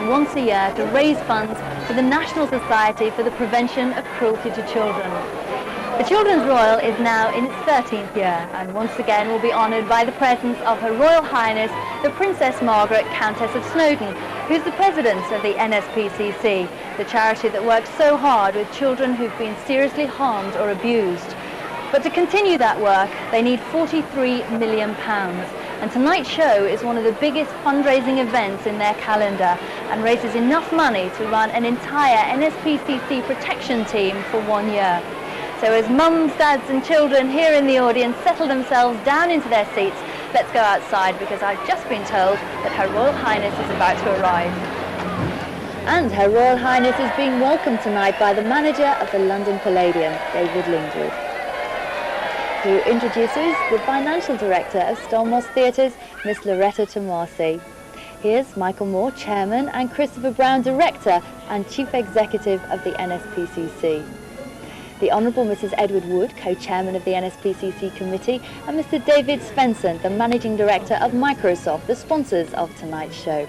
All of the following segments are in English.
once a year to raise funds for the National Society for the Prevention of Cruelty to Children. The Children's Royal is now in its 13th year and once again will be honoured by the presence of Her Royal Highness the Princess Margaret, Countess of Snowdon, who's the president of the NSPCC, the charity that works so hard with children who've been seriously harmed or abused. But to continue that work, they need £43 million. And tonight's show is one of the biggest fundraising events in their calendar and raises enough money to run an entire NSPCC protection team for 1 year. So as mums, dads and children here in the audience settle themselves down into their seats, let's go outside because I've just been told that Her Royal Highness is about to arrive. And Her Royal Highness is being welcomed tonight by the manager of the London Palladium, David Lingwood, who introduces the financial director of Stolmos Theatres, Miss Loretta Tomasi. Here's Michael Moore, chairman, and Christopher Brown, director and chief executive of the NSPCC. The Honourable Mrs. Edward Wood, co-chairman of the NSPCC committee, and Mr. David Svensson, the managing director of Microsoft, the sponsors of tonight's show.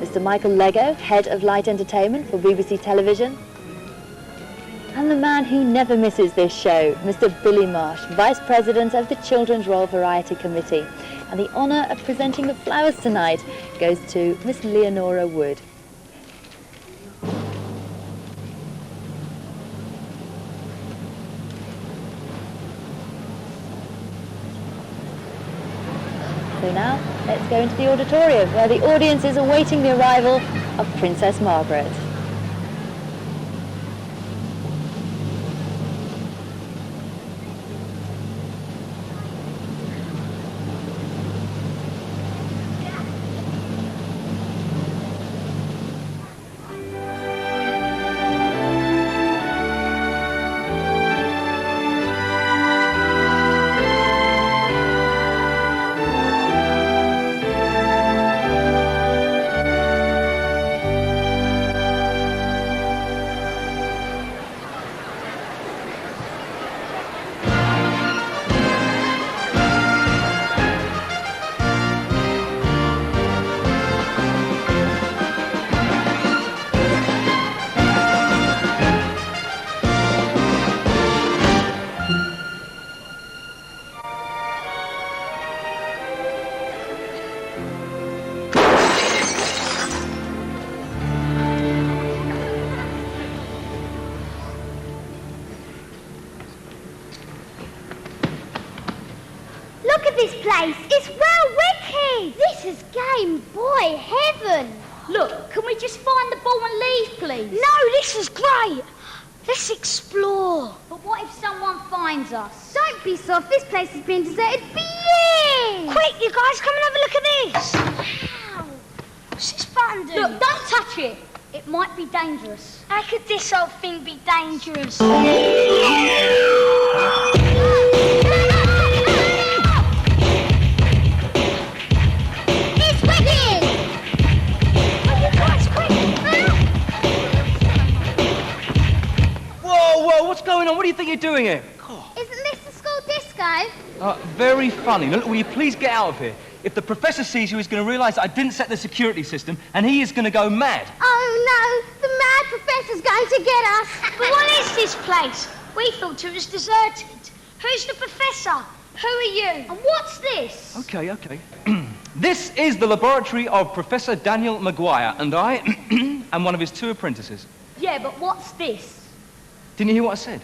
Mr. Michael Lego, head of light entertainment for BBC Television. And the man who never misses this show, Mr. Billy Marsh, Vice President of the Children's Royal Variety Committee. And the honour of presenting the flowers tonight goes to Miss Leonora Wood. So now, let's go into the auditorium, where the audience is awaiting the arrival of Princess Margaret. This place is well wicked. This is Game Boy heaven. Look, can we just find the ball and leave, please? No, this is great. Let's explore. But what if someone finds us? Don't be soft. This place has been deserted for years. Quick, you guys, come and have a look at this. Wow. What's this button do? Look, don't touch it. It might be dangerous. How could this old thing be dangerous? What's going on? What do you think you're doing here? Isn't this the school disco? Very funny. Now, look, will you please get out of here? If the professor sees you, he's going to realise I didn't set the security system, and he is going to go mad. Oh, no. The mad professor's going to get us. But what is this place? We thought it was deserted. Who's the professor? Who are you? And what's this? Okay. This is the laboratory of Professor Daniel Maguire, and I am one of his 2 apprentices. Yeah, but what's this? Didn't you hear what I said?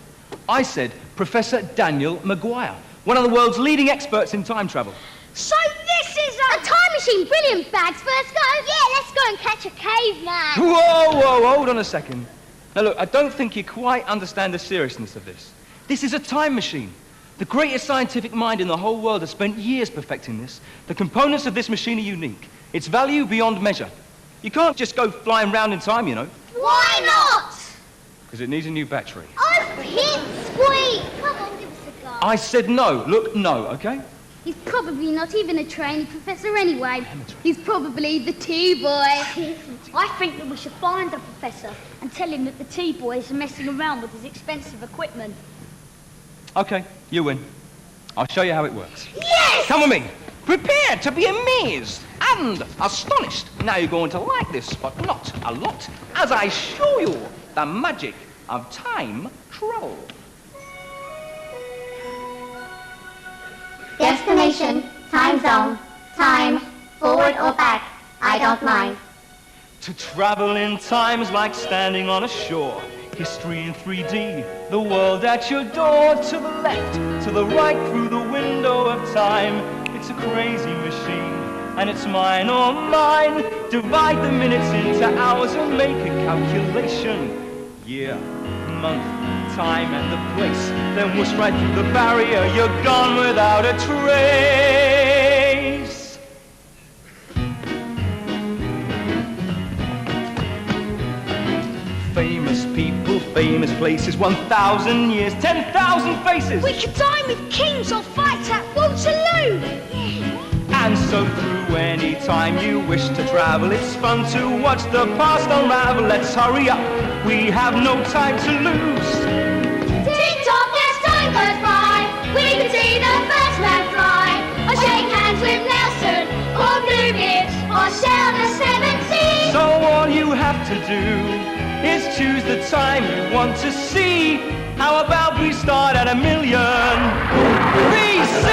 I said Professor Daniel Maguire, one of the world's leading experts in time travel. So this is a time machine. Brilliant, Bags. First go? Yeah, let's go and catch a caveman. Whoa, hold on a second. Now look, I don't think you quite understand the seriousness of this. This is a time machine. The greatest scientific mind in the whole world has spent years perfecting this. The components of this machine are unique. Its value beyond measure. You can't just go flying round in time, you know. Why not? Because it needs a new battery. Oh, Pipsqueak! Come on, give us a go. I said no. Look, no, okay? He's probably not even a trainee professor anyway. He's probably the T-boy. I think that we should find the professor and tell him that the T-boy is messing around with his expensive equipment. Okay, you win. I'll show you how it works. Yes! Come with me. Prepare to be amazed and astonished. Now you're going to like this, but not a lot, as I show you the magic of time travel. Destination, time zone, time, forward or back, I don't mind. To travel in time is like standing on a shore. History in 3D, the world at your door. To the left, to the right, through the window of time. It's a crazy machine, and it's mine or mine. Divide the minutes into hours and make a calculation. Year, month, time, and the place. Then whoosh right through the barrier, you're gone without a trace. Famous people, famous places, 1,000 years, 10,000 faces. We could dine with kings or fight at Waterloo. And so through any time you wish to travel, it's fun to watch the past unravel. Let's hurry up, we have no time to lose. Tick-tock as time goes by, we can see the first man fly. Or shake hands with Nelson, or Bluebeard, or sail the seven seas. So all you have to do is choose the time you want to see. How about we start at 1,000,000 BC?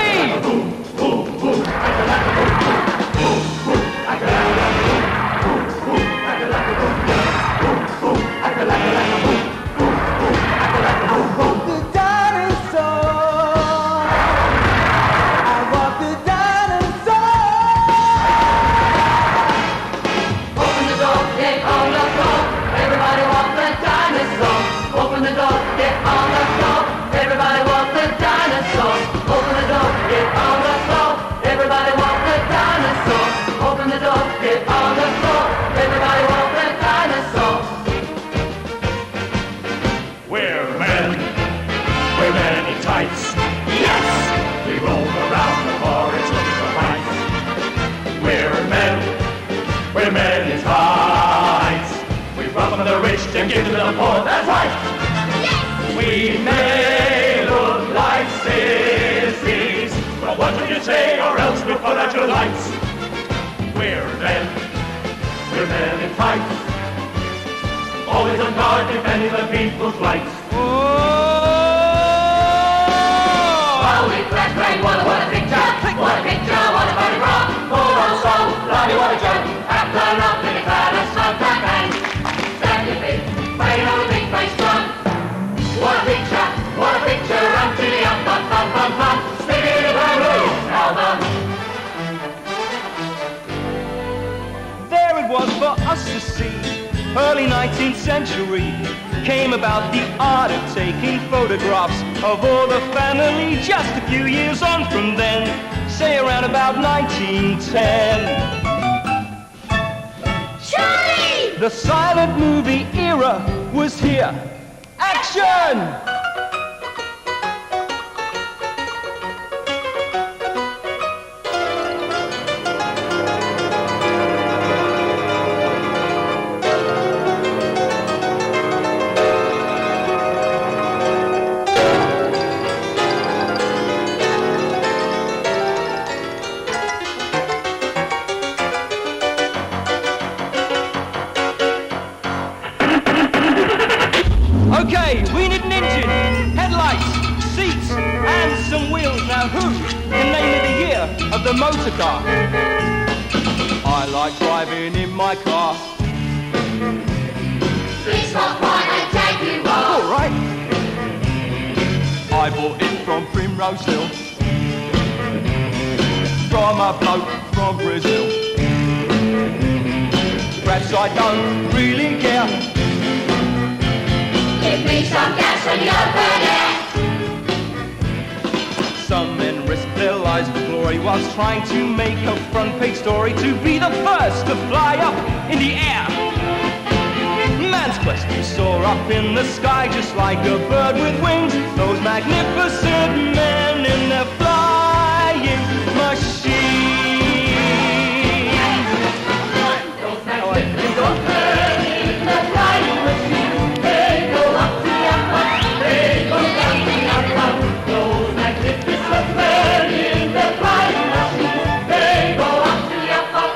And give to the poor, that's right! Yes! We may look like sissies, but what would you say, or else we'll put out your lights? We're men in tights, always on guard defending the people's rights. While we crack, what a picture, what a picture, what a funny rock, poor old soul, bloody what a joke, after nothing, it's had a smoke back bang. What a picture, run to the up, fun, fun, fun, fun, stick it in the album. There it was for us to see. Early 19th century came about the art of taking photographs of all the family. Just a few years on from then, say around about 1910. Charlie! The silent movie era was here. Action! Okay, we need an engine, headlights, seats, and some wheels. Now who can name of the year of the motor car? I like driving in my car. It's not quite a Jaguar. All right. I bought it from Primrose Hill, from a bloke from Brazil. Perhaps I don't really care. Give me some gas when you open it. Some men risk their lives for glory whilst trying to make a front page story to be the first to fly up in the air. Man's quest to soar up in the sky just like a bird with wings. Those magnificent men in their flying machines. Those magnificent men in the flying machine, they go up the upper, they go down the upper. Those magnificent men in the flying machine, they go up the upper,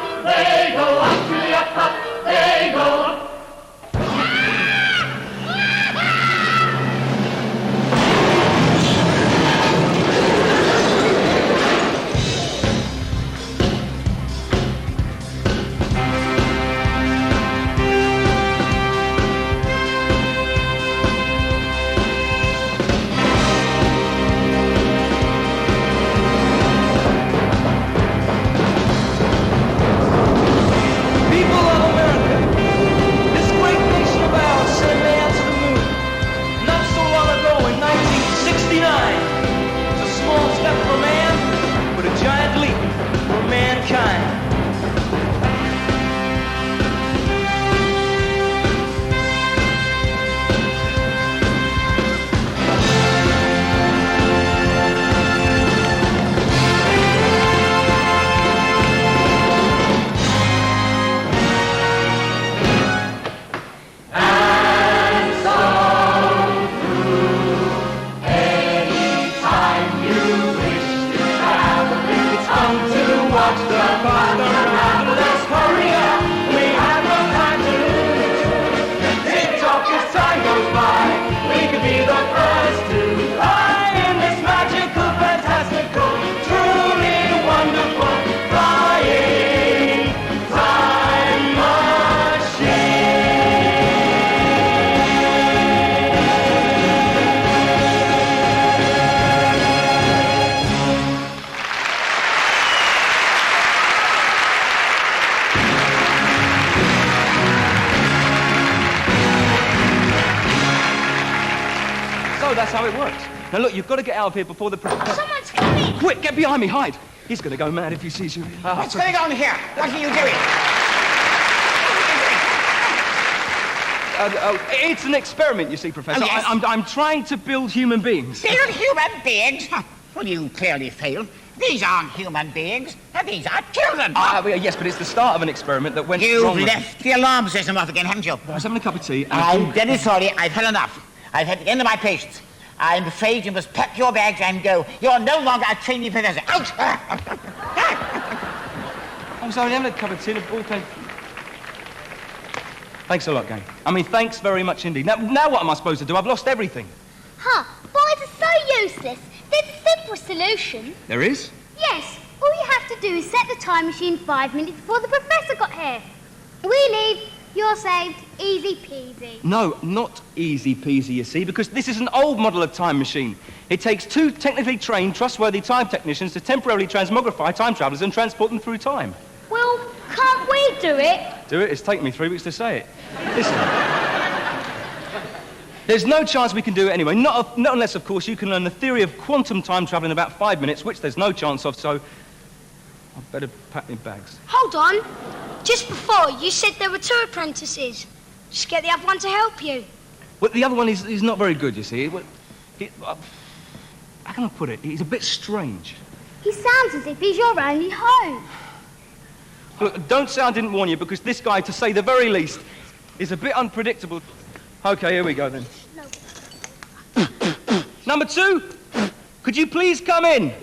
that's how it works. Now, look, you've got to get out of here before the... Someone's coming! Quick, get behind me, hide. He's going to go mad if he sees you. What's going on here? What are you doing? It's an experiment, you see, Professor. Oh, yes? I'm trying to build human beings. Build human beings? Well, you clearly failed. These aren't human beings. These are children. Well, yes, but it's the start of an experiment that went wrong. You've left the alarm system off again, haven't you? I was having a cup of tea and... I'm very sorry. I've had enough. I've had the end of my patience. I'm afraid you must pack your bags and go. You're no longer a trainee professor. Out! I was only having a cup of tea and a ball came... Thanks a lot, gang. I mean, thanks very much indeed. Now what am I supposed to do? I've lost everything. Huh, boys are so useless. There's a simple solution. There is? Yes, all you have to do is set the time machine 5 minutes before the professor got here. We leave, you're saved, easy peasy. No, not easy peasy, you see, because this is an old model of time machine. It takes 2 technically trained, trustworthy time technicians to temporarily transmogrify time travelers and transport them through time. Well, can't we do it? Do it? It's taken me 3 weeks to say it. Listen. There's no chance we can do it anyway. Not unless, of course, you can learn the theory of quantum time travel in about 5 minutes, which there's no chance of, so... I'd better pack my bags. Hold on. Just before, you said there were 2 apprentices. Just get the other one to help you. Well, the other one is not very good, you see. How can I put it? He's a bit strange. He sounds as if he's your only hope. Look, don't say I didn't warn you, because this guy, to say the very least, is a bit unpredictable. Okay, here we go then. No. Number 2, could you please come in?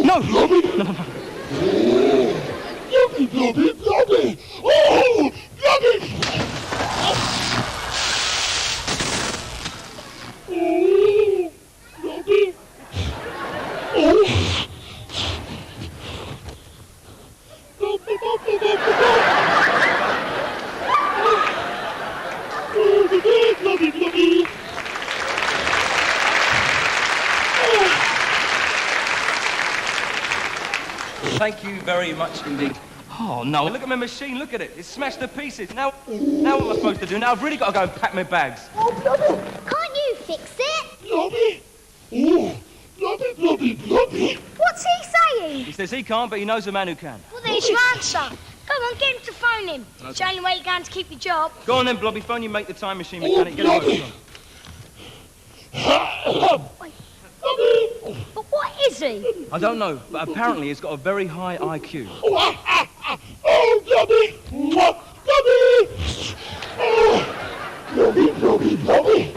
No! No. Blobby! Oh, Blobby! Oh, Blobby! Oh. Blobby! Thank you very much indeed. Oh, no, look at my machine, look at it. It's smashed to pieces. Now what am I supposed to do? Now I've really got to go and pack my bags. Oh, Blobby, can't you fix it? Blobby! Oh, Blobby! What's he saying? He says he can't, but he knows a man who can. Well, there's your answer. Come on, get him to phone him. It's the only way you're going to keep your job. Go on then, Blobby, phone you make the time machine mechanic. Get him over. But what is he? I don't know, but apparently he's got a very high IQ. Oh, Blobby! Blobby!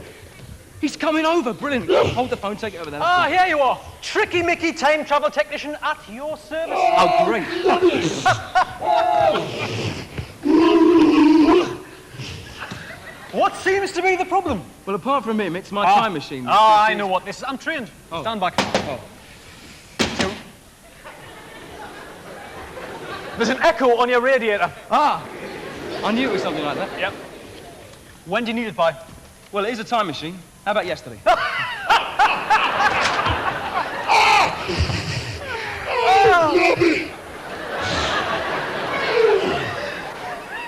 He's coming over, brilliant. Hold the phone, take it over there. Ah, here you are. Tricky Mickey time travel technician at your service. Oh, great. What seems to be the problem? Well, apart from him, it's my time machine. I know what this is. I'm trained. Oh. Stand back. Oh. There's an echo on your radiator. Ah, I knew it was something like that. Yep. When do you need it by? Well, it is a time machine. How about yesterday?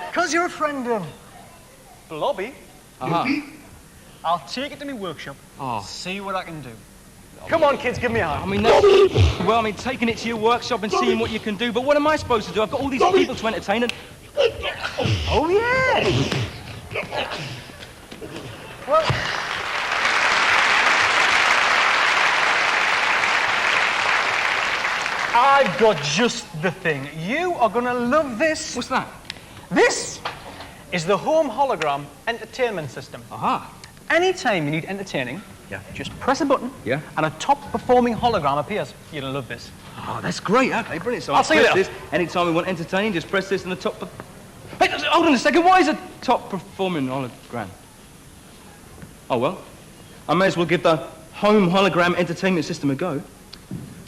Because you're a friend of Blobby, I'll take it to my workshop, see what I can do. Come on, kids, give me a hand. I mean, well, I mean, taking it to your workshop and seeing what you can do, but what am I supposed to do? I've got all these people to entertain and... Oh, yeah! Well... I've got just the thing. You are going to love this. What's that? This is the Home Hologram Entertainment System. Aha. Anytime you need entertaining, just press a button, Yeah. and a top-performing hologram appears. You're going to love this. Oh, that's great. Okay, brilliant. So I'll see you press later. this. Anytime we want entertaining, just press this and the top... Hey, hold on a second. Why is a top-performing hologram? Oh, well, I may as well give the home hologram entertainment system a go.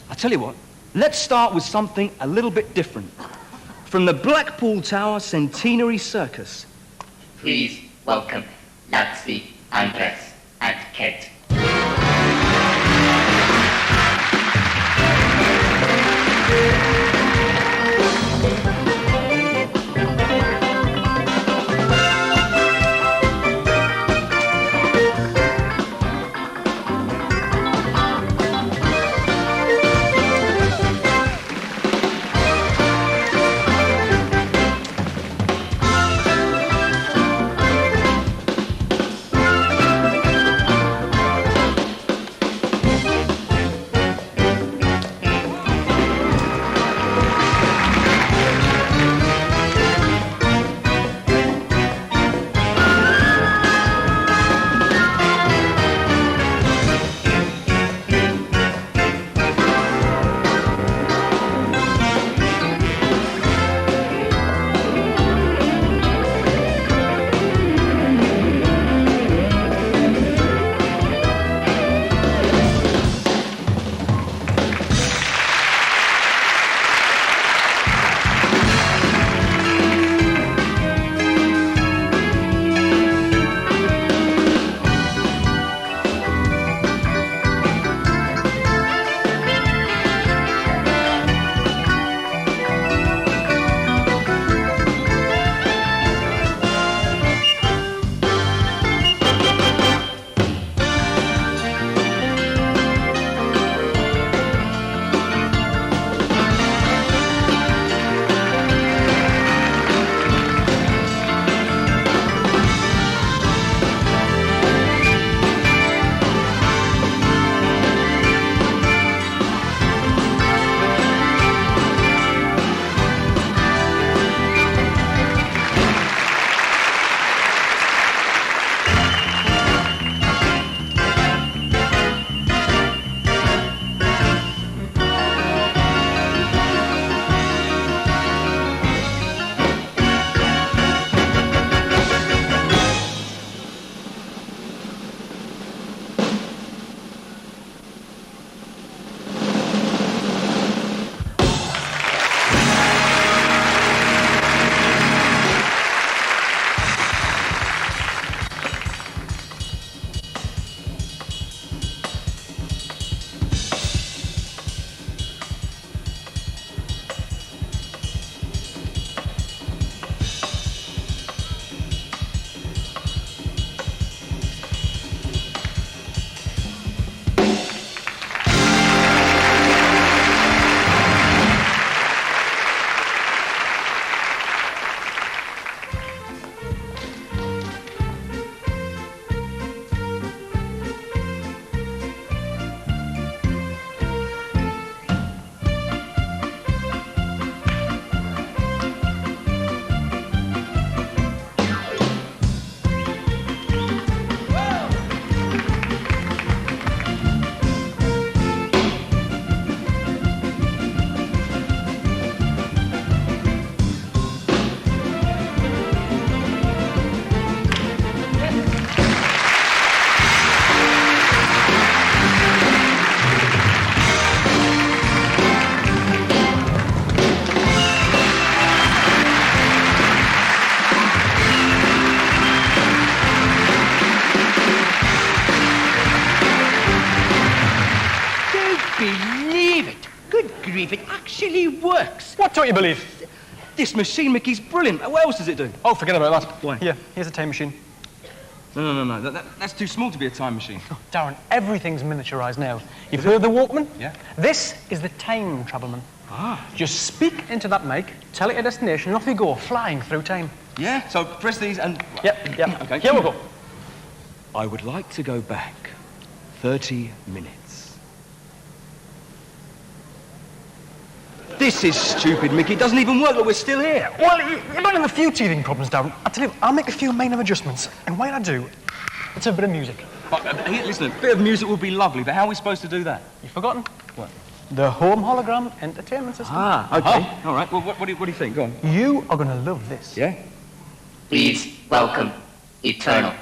I tell you what, let's start with something a little bit different. From the Blackpool Tower Centenary Circus. Please welcome Lutzi, Andres, and Kate. Grief, it actually works. What don't you believe? This machine, Mickey's brilliant. What else does it do? Oh, forget about that. Why? Here, here's a time machine. No. That's too small to be a time machine. Oh, Darren, everything's miniaturized now. You've heard of the Walkman? Yeah. This is the time travelman. Ah. Just speak into that mic, tell it your destination, and off you go, flying through time. Yeah? So press these and... Yep. Okay. Here we go. I would like to go back 30 minutes. This is stupid, Mickey. It doesn't even work, but we're still here. Well, you're not having a few teething problems, Darren. I tell you, I'll make a few minor adjustments, and while I do, let's have a bit of music. Hey, listen, a bit of music would be lovely, but how are we supposed to do that? You've forgotten? What? The home hologram entertainment system. Ah, okay. All right. Well, what do you think? Go on. You are going to love this. Yeah? Please welcome Eternal.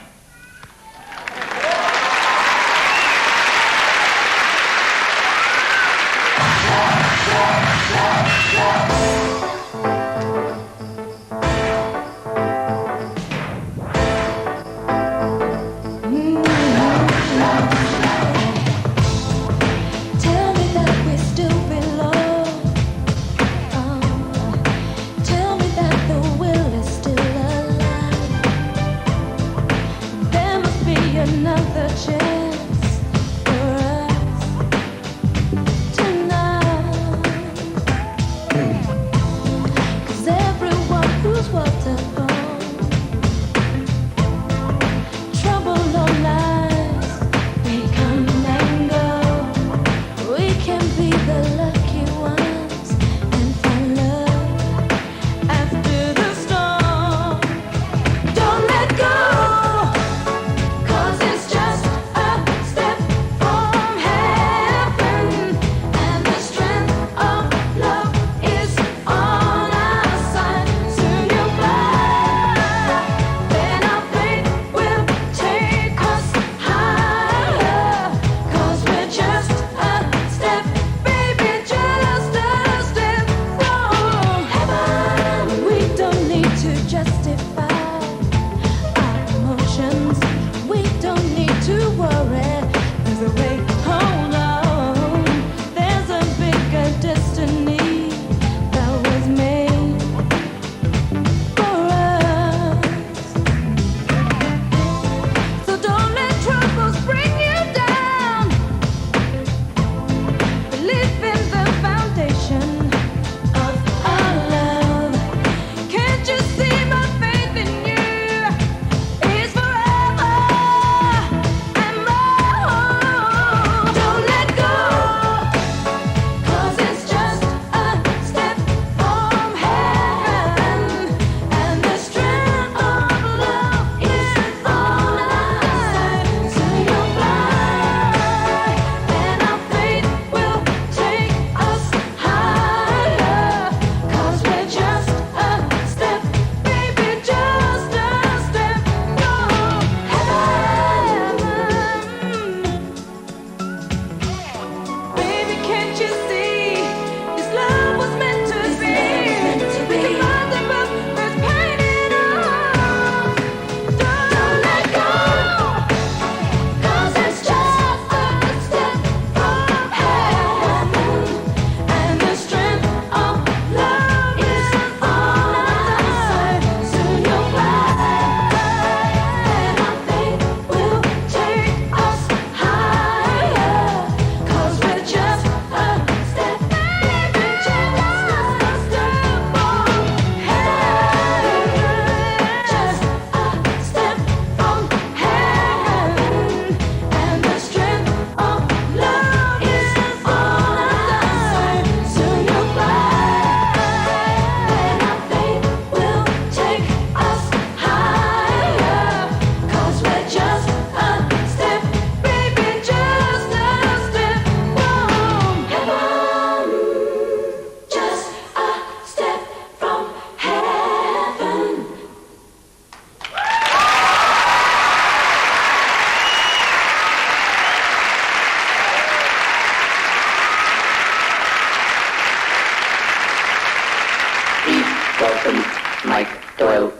Doyle.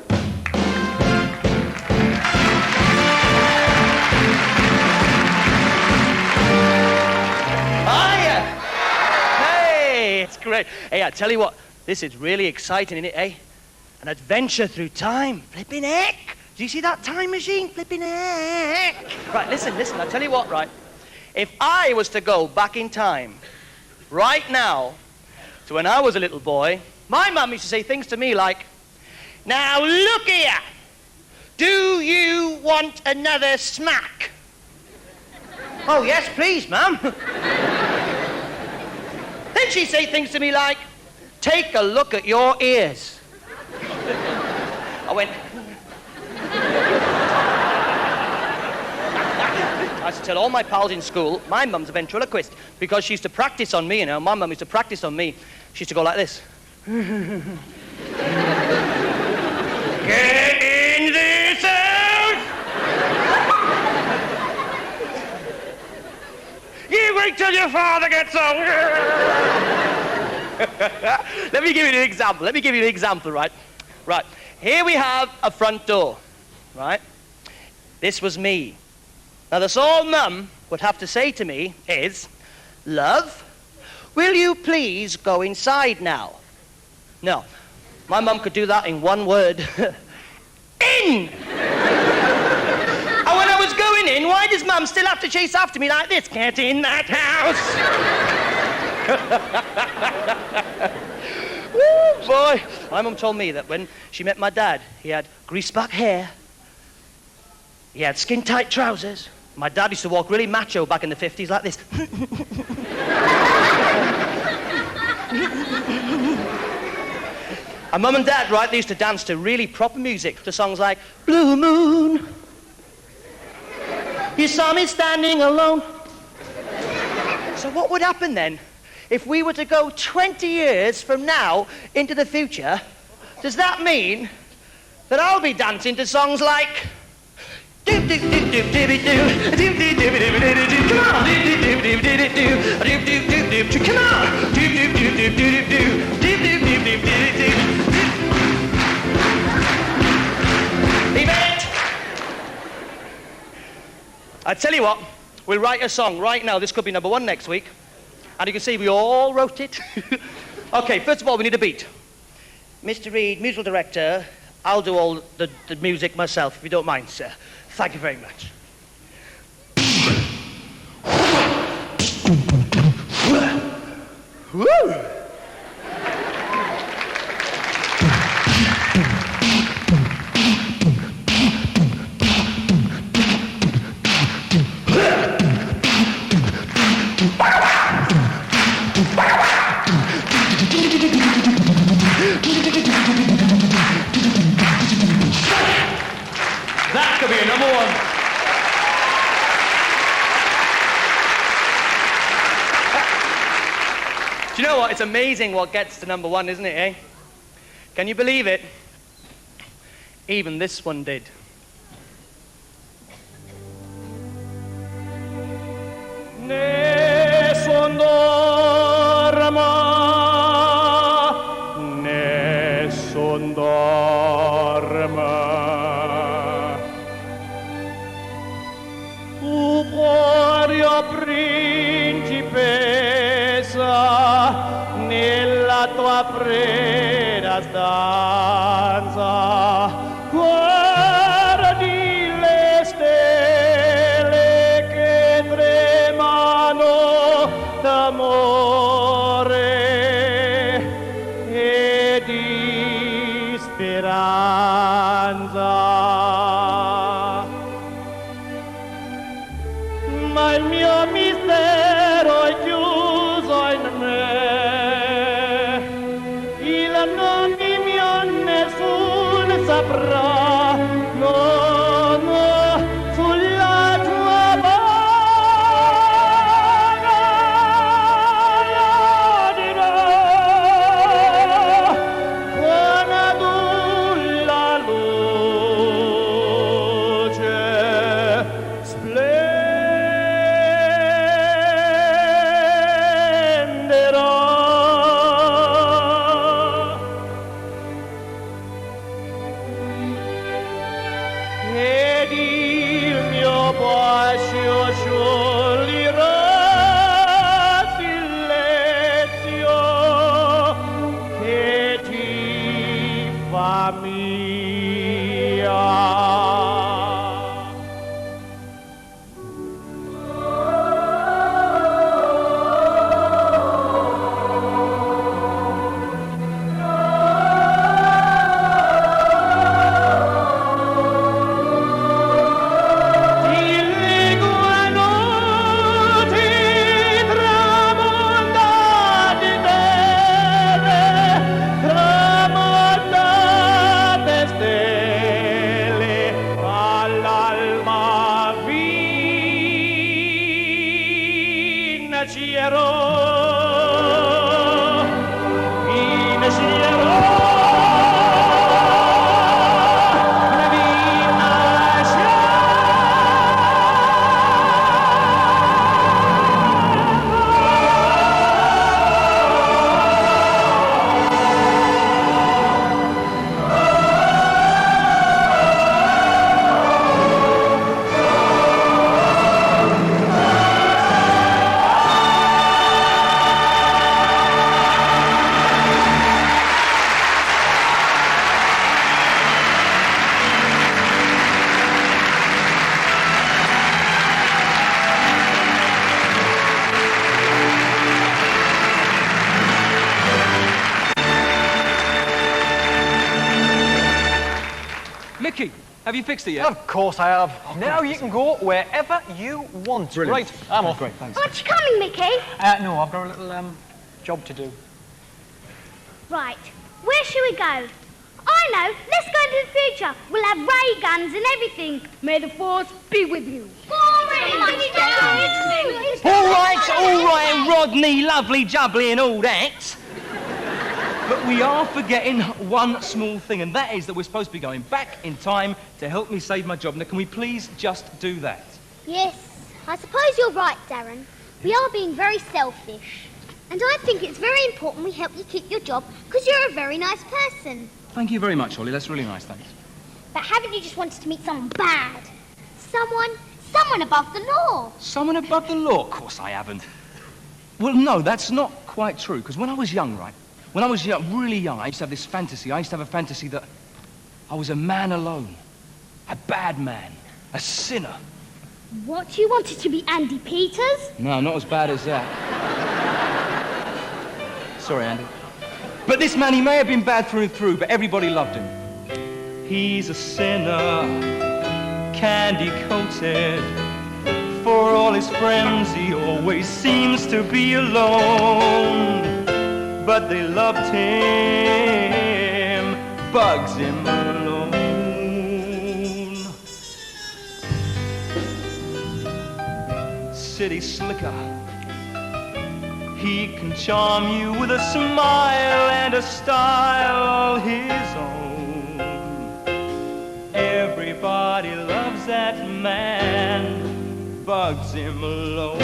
Hiya! Hey, it's great. Hey, I tell you what, this is really exciting, isn't it, eh? An adventure through time. Flipping heck! Do you see that time machine? Flipping heck! Right, listen, I tell you what, right? If I was to go back in time, right now, to when I was a little boy, my mum used to say things to me like, "Now look here! Do you want another smack?" "Oh, yes, please, ma'am." Then she'd say things to me like, "Take a look at your ears." I went... I used to tell all my pals in school, my mum's a ventriloquist, because she used to practice on me, you know. My mum used to practice on me. She used to go like this. Get in this house! You wait till your father gets home. Let me give you an example. Right? Right. Here we have a front door. Right? This was me. Now, that's all Mum would have to say to me is, "Love, will you please go inside now?" No. My mum could do that in one word. In! And when I was going in, why does Mum still have to chase after me like this? Get in that house! Woo, boy. My mum told me that when she met my dad, he had greaseback hair, he had skin-tight trousers. My dad used to walk really macho back in the 50s like this. And Mum and Dad, right, they used to dance to really proper music, to songs like Blue Moon, You Saw Me Standing Alone. So what would happen then if we were to go 20 years from now into the future? Does that mean that I'll be dancing to songs like... Come on! I tell you what, we'll write a song right now. This could be number 1 next week. And you can see we all wrote it. Okay, first of all, we need a beat. Mr. Reed, musical director, I'll do all the music myself, if you don't mind, sir. Thank you very much. Woo! That could be a number 1. Do you know what? It's amazing what gets to number 1, isn't it, eh? Can you believe it? Even this one did. Nessun dorma, nessun dorma. Tu cuore, o principessa, nella tua fredda stanza, guardi le stelle che tremano d'amore e di speranza. Ma il mio mistero è chiuso in me, il nome mio nessuno saprà, no, no, sulla tua bocca io dirò, buona la luce splenderà. ed il mio bacio sciolirà silenzio che ti fa mia. Mickey, have you fixed it yet? Of course I have. Now you can go wherever you want. Brilliant. Right, I'm off. Great, thanks. Aren't you coming, Mickey? No, I've got a little job to do. Right, where shall we go? I know, let's go into the future. We'll have ray guns and everything. May the force be with you. All right, Rodney, lovely jubbly and all that. But we are forgetting one small thing, and that is that we're supposed to be going back in time to help me save my job. Now, can we please just do that? Yes, I suppose you're right, Darren. We are being very selfish. And I think it's very important we help you keep your job, because you're a very nice person. Thank you very much, Ollie. That's really nice, thanks. But haven't you just wanted to meet someone bad? Someone above the law. Someone above the law? Of course I haven't. Well, no, that's not quite true, because when I was young, right? When I was really young, I used to have this fantasy. I used to have a fantasy that I was a man alone. A bad man. A sinner. What, you wanted to be Andy Peters? No, not as bad as that. Sorry, Andy. But this man, he may have been bad through and through, but everybody loved him. He's a sinner, candy-coated. For all his friends, he always seems to be alone. But they loved him, bugs him alone. City slicker, he can charm you with a smile and a style all his own. Everybody loves that man, bugs him alone.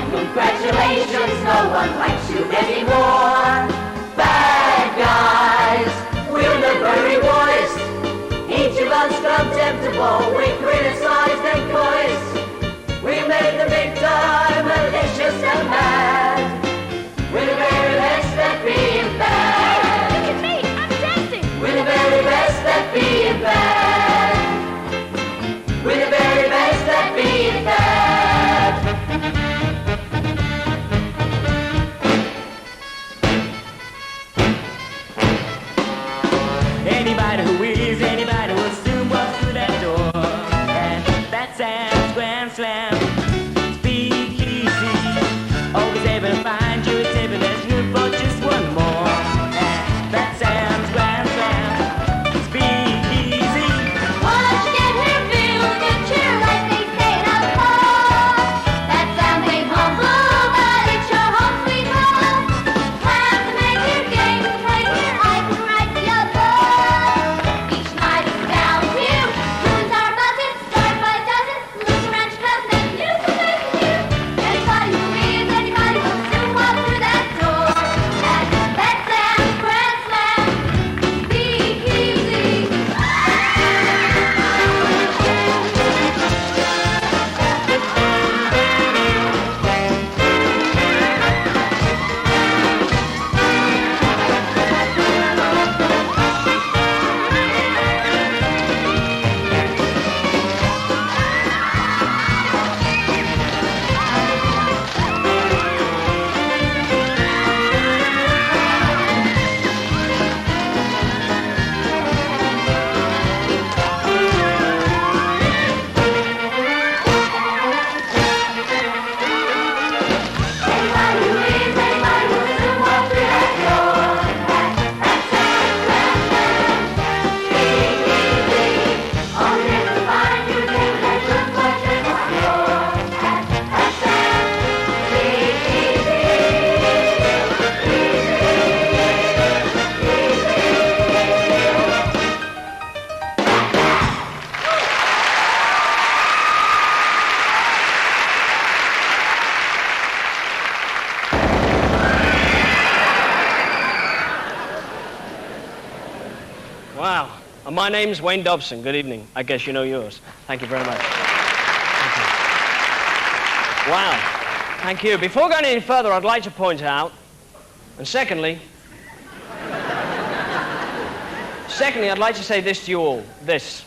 Congratulations, no my name's Wayne Dobson. Good evening. I guess you know yours. Thank you very much. Thank you. Wow. Thank you. Before going any further, I'd like to point out, and secondly, I'd like to say this to you all, this.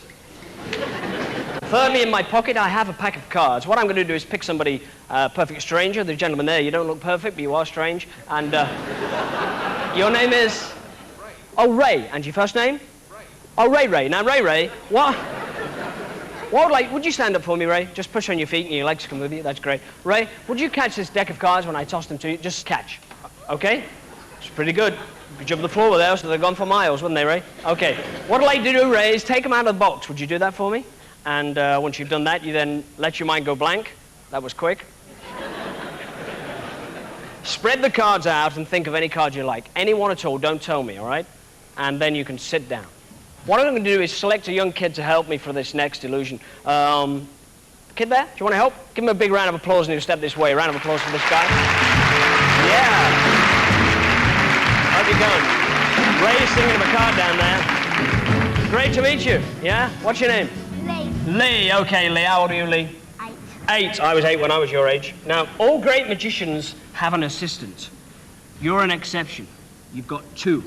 Thirdly, in my pocket, I have a pack of cards. What I'm going to do is pick somebody, perfect stranger. The gentleman there, you don't look perfect, but you are strange. And your name is? Ray. Oh, Ray. And your first name? Ray. Oh, Ray. Now, Ray, what would you stand up for me, Ray? Just push on your feet and your legs come with you. That's great. Ray, would you catch this deck of cards when I toss them to you? Just catch. Okay? It's pretty good. You could jump the floor with those, so they've gone for miles, wouldn't they, Ray? Okay. What I'd like to do, Ray, is take them out of the box. Would you do that for me? And once you've done that, you then let your mind go blank. That was quick. Spread the cards out and think of any card you like. Any one at all, don't tell me, all right? And then you can sit down. What I'm going to do is select a young kid to help me for this next illusion. Kid there, do you want to help? Give him a big round of applause and he'll step this way. A round of applause for this guy. Yeah. How's it going? Ray's singing him a card down there. Great to meet you. Yeah? What's your name? Lee, okay, Lee. How old are you, Lee? 8. I was 8 when I was your age. Now, all great magicians have an assistant. You're an exception. You've got 2.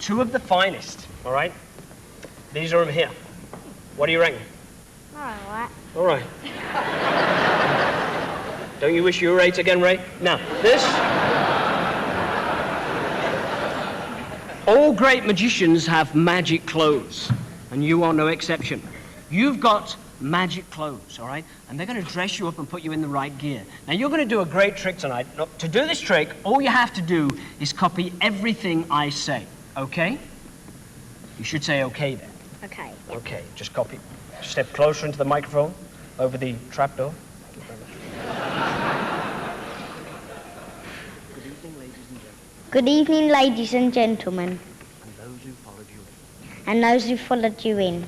2 of the finest, all right? These are them here. What do you reckon? All right. All right. Don't you wish you were 8 again, Ray? Now, this... All great magicians have magic clothes, and you are no exception. You've got magic clothes, all right? And they're going to dress you up and put you in the right gear. Now, you're going to do a great trick tonight. Now, to do this trick, all you have to do is copy everything I say, okay? You should say okay then. Okay. Okay, just copy. Step closer into the microphone, over the trapdoor. Good evening, ladies and gentlemen. And those who followed you in. And those who followed you in.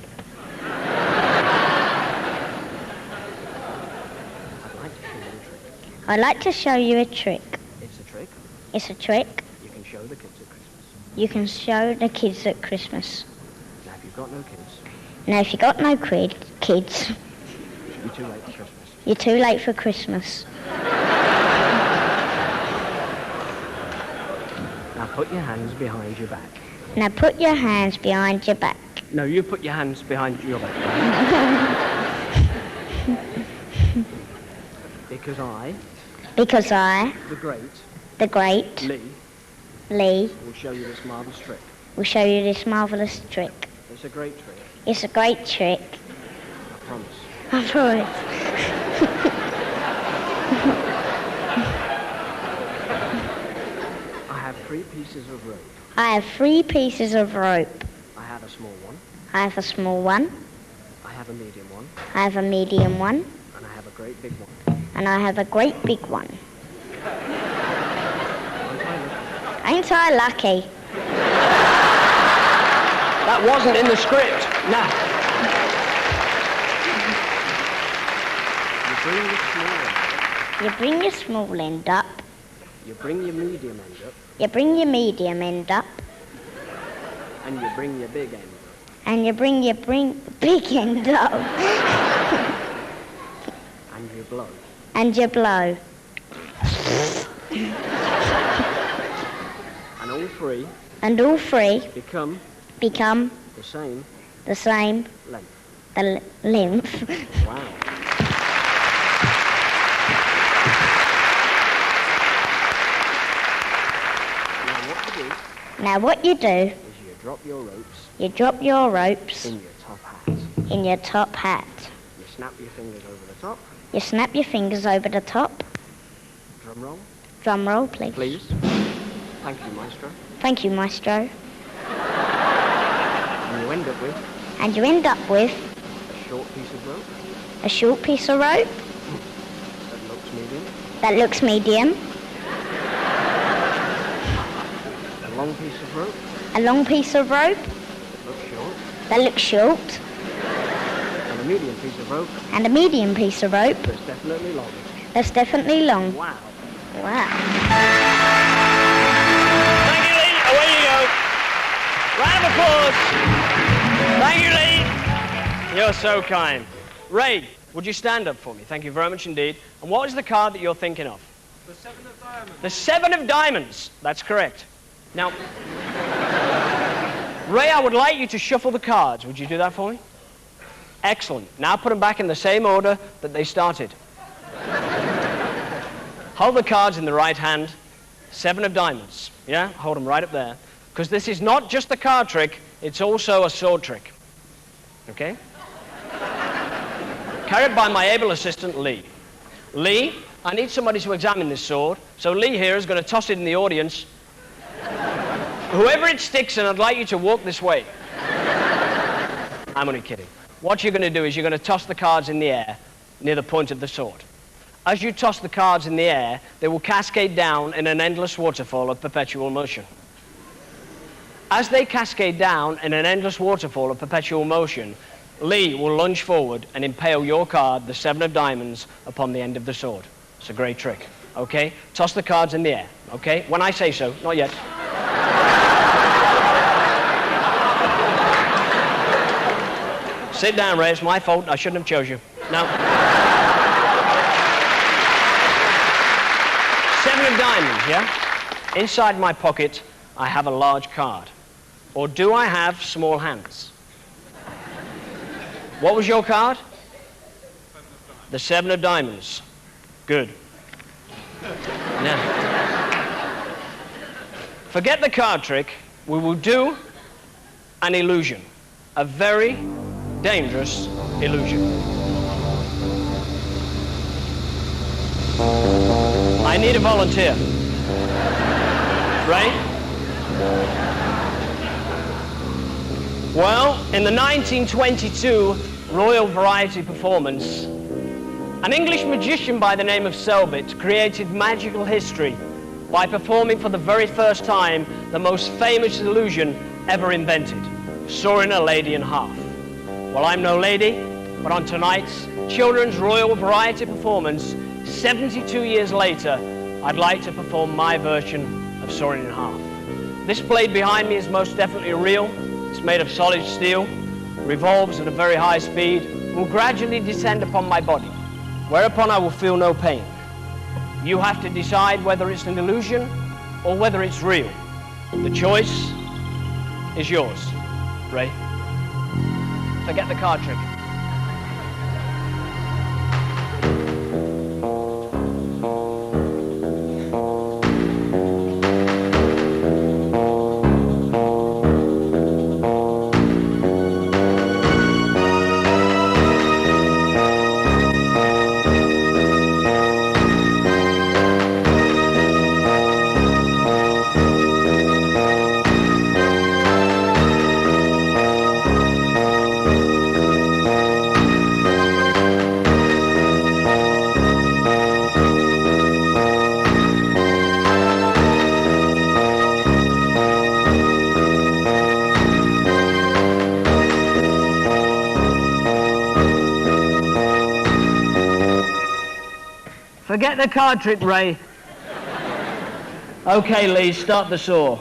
I'd like to show you a trick. It's a trick? It's a trick. You can show the kids at Christmas. You can show the kids at Christmas. Now, if you've got no kids... Now, if you've got no kids... You're too late for Christmas. You're too late for Christmas. Now, put your hands behind your back. Now, put your hands behind your back. No, you put your hands behind your back. Because I, the great Lee, will show you this marvelous trick. It's a great trick. It's a great trick. I promise. I promise. I have 3 pieces of rope. I have 3 pieces of rope. I have a small one. I have a small one. I have a medium one. I have a medium one. And I have a great big one. And I have a great big one. Ain't I lucky? That wasn't in the script. No. You bring your small end up. You bring your medium end up. You bring your medium end up. And you bring your big end up. And you bring your big end up. And you blow. And you blow. And all 3 become the same length. Wow. Now what you do is you drop your ropes in your top hat. You snap your fingers over the top. Drum roll, please. Thank you, Maestro. And you end up with a short piece of rope. That looks medium. A long piece of rope. That looks short. And a medium piece of rope. That's definitely long. Wow. Wow. Thank you, Lee. Away you go. Round of applause. Thank you, Lee. You're so kind. Ray, would you stand up for me? Thank you very much indeed. And what is the card that you're thinking of? The 7 of diamonds. The 7 of diamonds. That's correct. Now, Ray, I would like you to shuffle the cards. Would you do that for me? Excellent. Now put them back in the same order that they started. Hold the cards in the right hand. 7 of diamonds. Yeah? Hold them right up there. Because this is not just a card trick, it's also a sword trick. Okay? Carried by my able assistant, Lee. Lee, I need somebody to examine this sword. So Lee here is going to toss it in the audience. Whoever it sticks in, I'd like you to walk this way. I'm only kidding. What you're going to do is you're going to toss the cards in the air near the point of the sword. As you toss the cards in the air, they will cascade down in an endless waterfall of perpetual motion. As they cascade down in an endless waterfall of perpetual motion, Lee will lunge forward and impale your card, the 7 of diamonds, upon the end of the sword. It's a great trick, okay? Toss the cards in the air, okay? When I say so, not yet. Sit down, Ray, it's my fault, I shouldn't have chose you. Now, 7 of diamonds, yeah? Inside my pocket, I have a large card. Or do I have small hands? What was your card? The 7 of diamonds. Good. Now, forget the card trick. We will do an illusion. A very dangerous illusion. I need a volunteer. Right? Well, in the 1922 Royal Variety performance, an English magician by the name of Selbit created magical history by performing for the very first time the most famous illusion ever invented, sawing a lady in half. Well, I'm no lady, but on tonight's Children's Royal Variety performance, 72 years later, I'd like to perform my version of sawing in half. This blade behind me is most definitely real. It's made of solid steel, revolves at a very high speed, will gradually descend upon my body, whereupon I will feel no pain. You have to decide whether it's an illusion or whether it's real. The choice is yours, Ray. Forget the card trick. Forget the card trick, Ray. Okay, Lee, start the saw.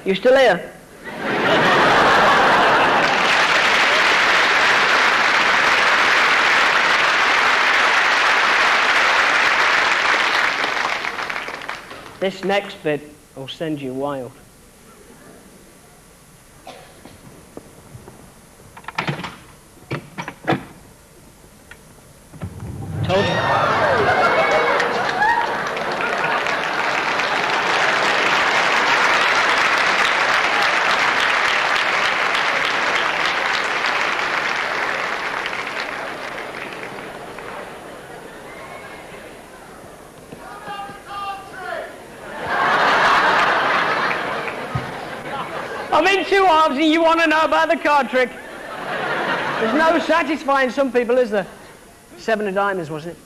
You still here? This next bit will send you wild. Told you. I'm in two arms and you want to know about the card trick. There's no satisfying some people, is there? 7 of diamonds, wasn't it?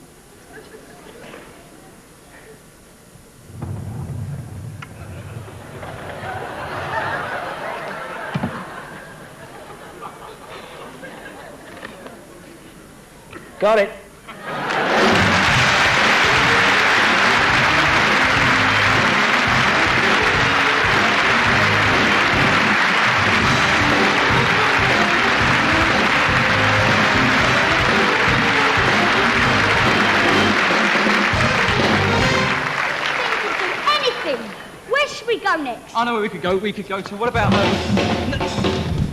Got it. I know where we could go. We could go to, what about,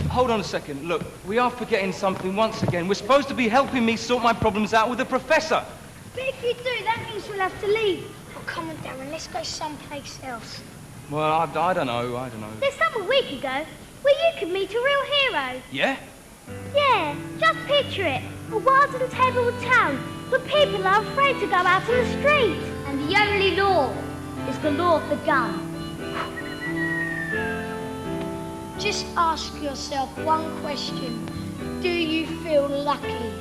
hold on a second. Look, we are forgetting something once again. We're supposed to be helping me sort my problems out with the professor. But if you do, that means we'll have to leave. Oh, come on, Darren, let's go someplace else. Well, I don't know. There's somewhere we could go, where you could meet a real hero. Yeah? Yeah, just picture it. A wild and terrible town where people are afraid to go out on the street. And the only law is the law of the gun. Just ask yourself one question. Do you feel lucky?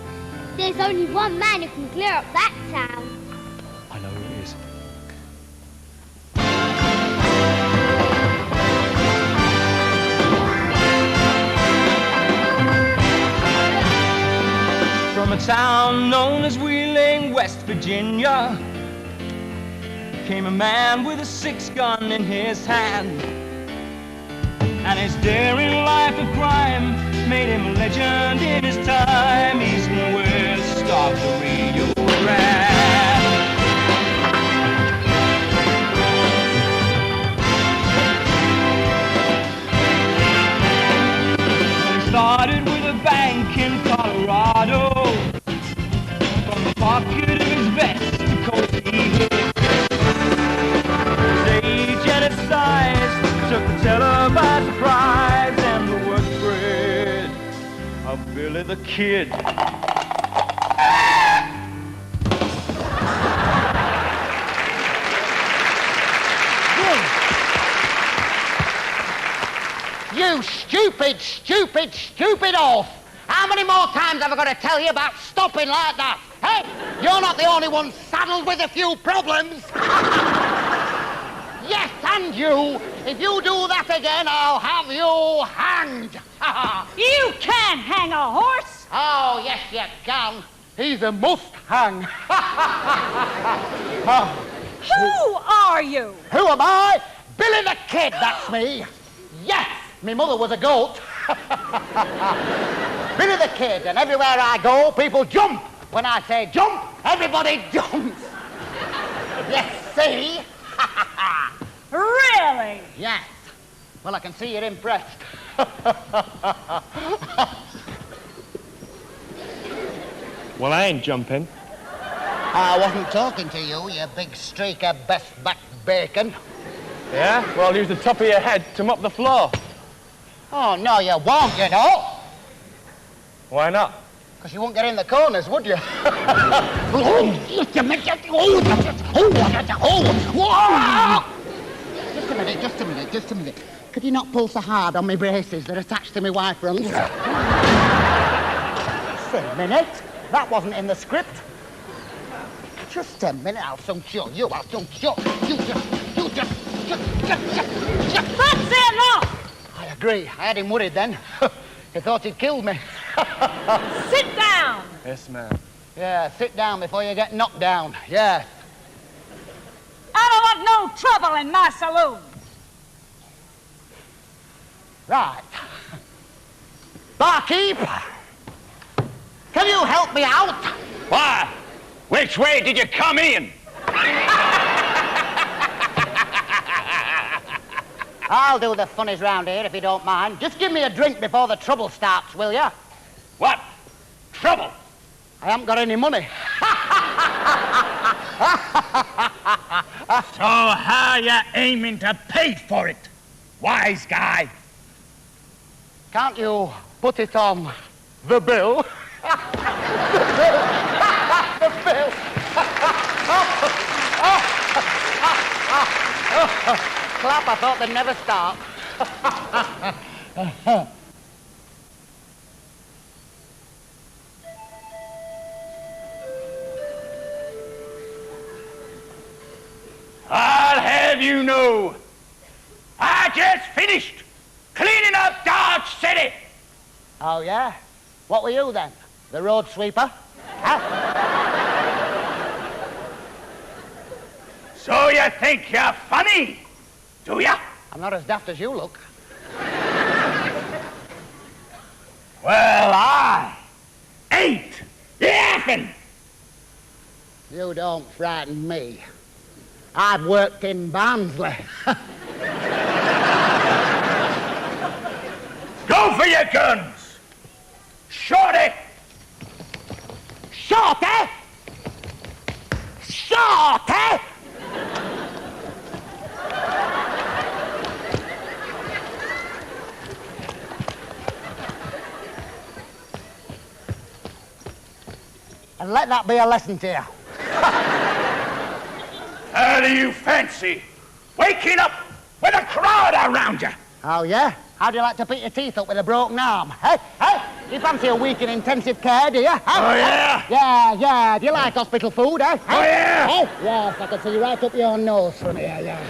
There's only one man who can clear up that town. I know who it is. From a town known as Wheeling, West Virginia, came a man with a 6-gun in his hand. And his daring life of crime made him a legend in his time. East and west of the Rio Grande. He started with a bank in Colorado. From the pocket of his vest, the coat he hid. His age and his size took the teller by surprise, and the workbread of Billy the Kid. You stupid oaf! How many more times have I got to tell you about stopping like that? Hey, you're not the only one saddled with a few problems. Yes, and you. If you do that again, I'll have you hanged. You can't hang a horse. Oh, yes, you can. He's a must-hang. Who are you? Who am I? Billy the Kid, that's me. Yes, my mother was a goat. Billy the Kid, and everywhere I go, people jump. When I say jump, everybody jumps. Yes, see? Really? Yes. Well, I can see you're impressed. Well, I ain't jumping. I wasn't talking to you, you big streak of best-back bacon. Yeah? Well, use the top of your head to mop the floor. Oh, no, you won't, you know. Why not? Because you won't get in the corners, would you? Just a minute. Could you not pull so hard on my braces? They're attached to my wife runs. Just a minute. That wasn't in the script. Just a minute. I'll soon show you. That's enough! I agree. I had him worried then. He thought he'd killed me. Sit down. Yes, ma'am. Yeah, sit down before you get knocked down. Yeah. I don't want no trouble in my saloon. Right. Barkeep, can you help me out? Why? Which way did you come in? I'll do the funnies round here if you don't mind. Just give me a drink before the trouble starts, will you? What? Trouble? I haven't got any money. So how you aiming to pay for it, wise guy? Can't you put it on the bill? The bill. Clap, I thought they'd never stop. I'll have you know, I just finished cleaning up Dodge City. Oh, yeah? What were you then? The road sweeper? Huh? So you think you're funny, do ya? I'm not as daft as you look. Well, I ain't laughing. You don't frighten me. I've worked in Barnsley. Go for your guns. Shorty. Shorty? Shorty? And let that be a lesson to you. How do you fancy waking up with a crowd around you? Oh, yeah? How'd you like to pick your teeth up with a broken arm? Hey, hey? You fancy a week in intensive care, do you? Huh? Oh, yeah? Yeah. Do you like hospital food, eh? Oh, yeah? Oh, yes, I can see right up your nose from here, yeah.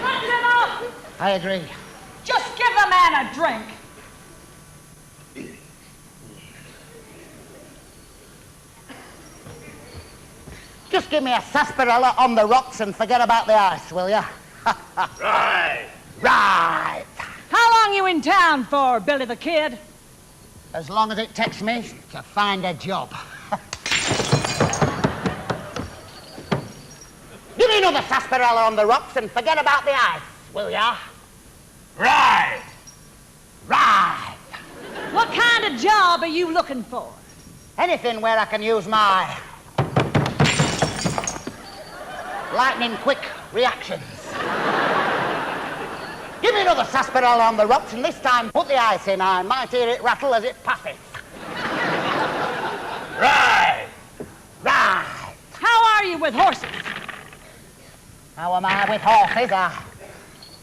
That's enough! I agree. Just give the man a drink. Just give me a sarsaparilla on the rocks and forget about the ice, will you? Right. Right. How long you in town for, Billy the Kid? As long as it takes me to find a job. Give me another sarsaparilla on the rocks and forget about the ice, will ya? Right. Right. What kind of job are you looking for? Anything where I can use my lightning quick reactions. Give me another sarsaparilla on the rocks, and this time put the ice in. I might hear it rattle as it passes. Right. Right. How are you with horses? How am I with horses?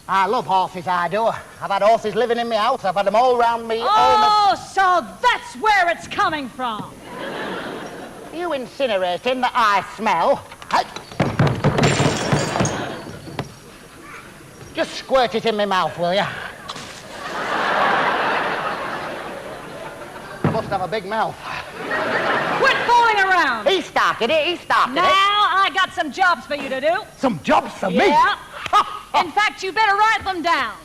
I love horses, I do. I've had horses living in my house. I've had them all round me. Oh, so that's where it's coming from. You incinerating that I smell. Just squirt it in my mouth, will you? Must have a big mouth. Quit fooling around. He started it. Now I got some jobs for you to do. Some jobs for me? Yeah. In fact, you better write them down.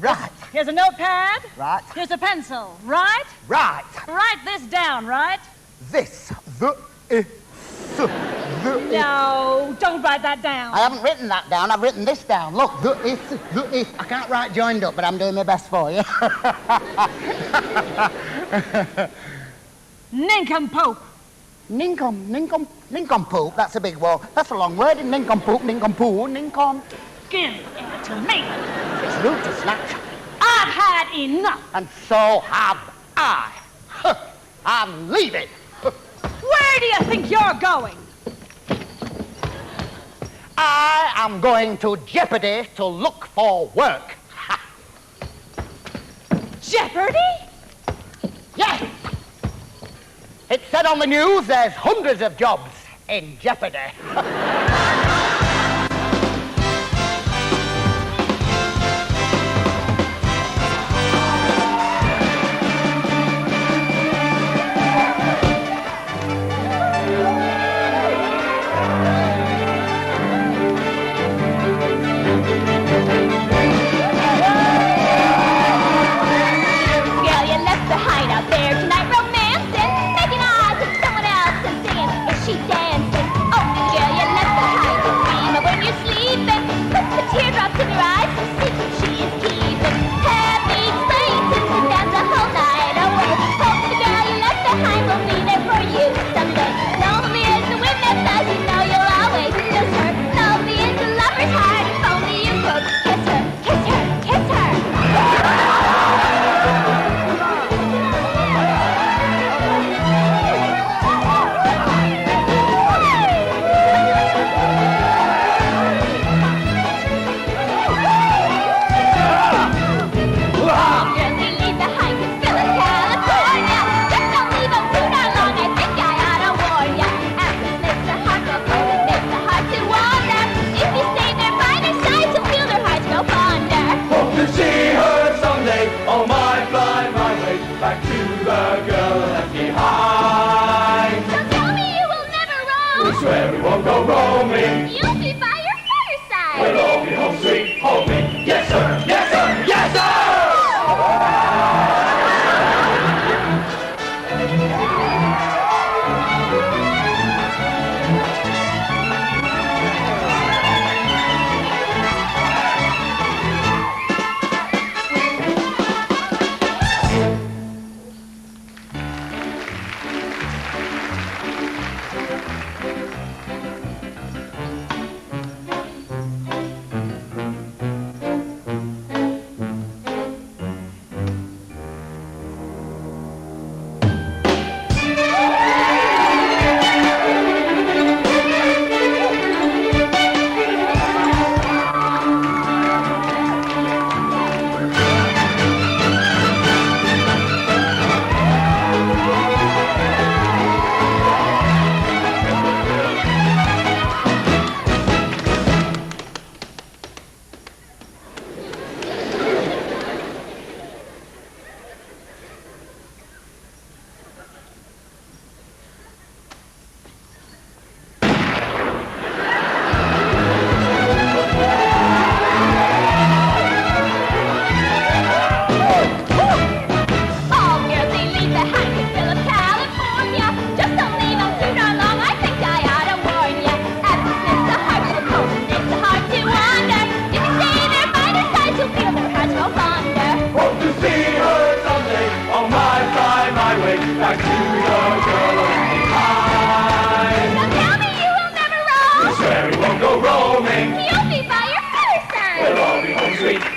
Right. Here's a notepad. Right. Here's a pencil. Right? Right. Write this down, right? This. No, don't write that down. I haven't written that down. I've written this down. Look, the if. I can't write joined up, but I'm doing my best for you. Nincompoop. Nincompoop. That's a big one. That's a long word. Nincompoop, nincom. Give it to me. It's rude to snatch. I've had enough. And so have I. I'm leaving. Where do you think you're going? I am going to Jeopardy to look for work. Jeopardy? Yes. It said on the news there's hundreds of jobs in Jeopardy.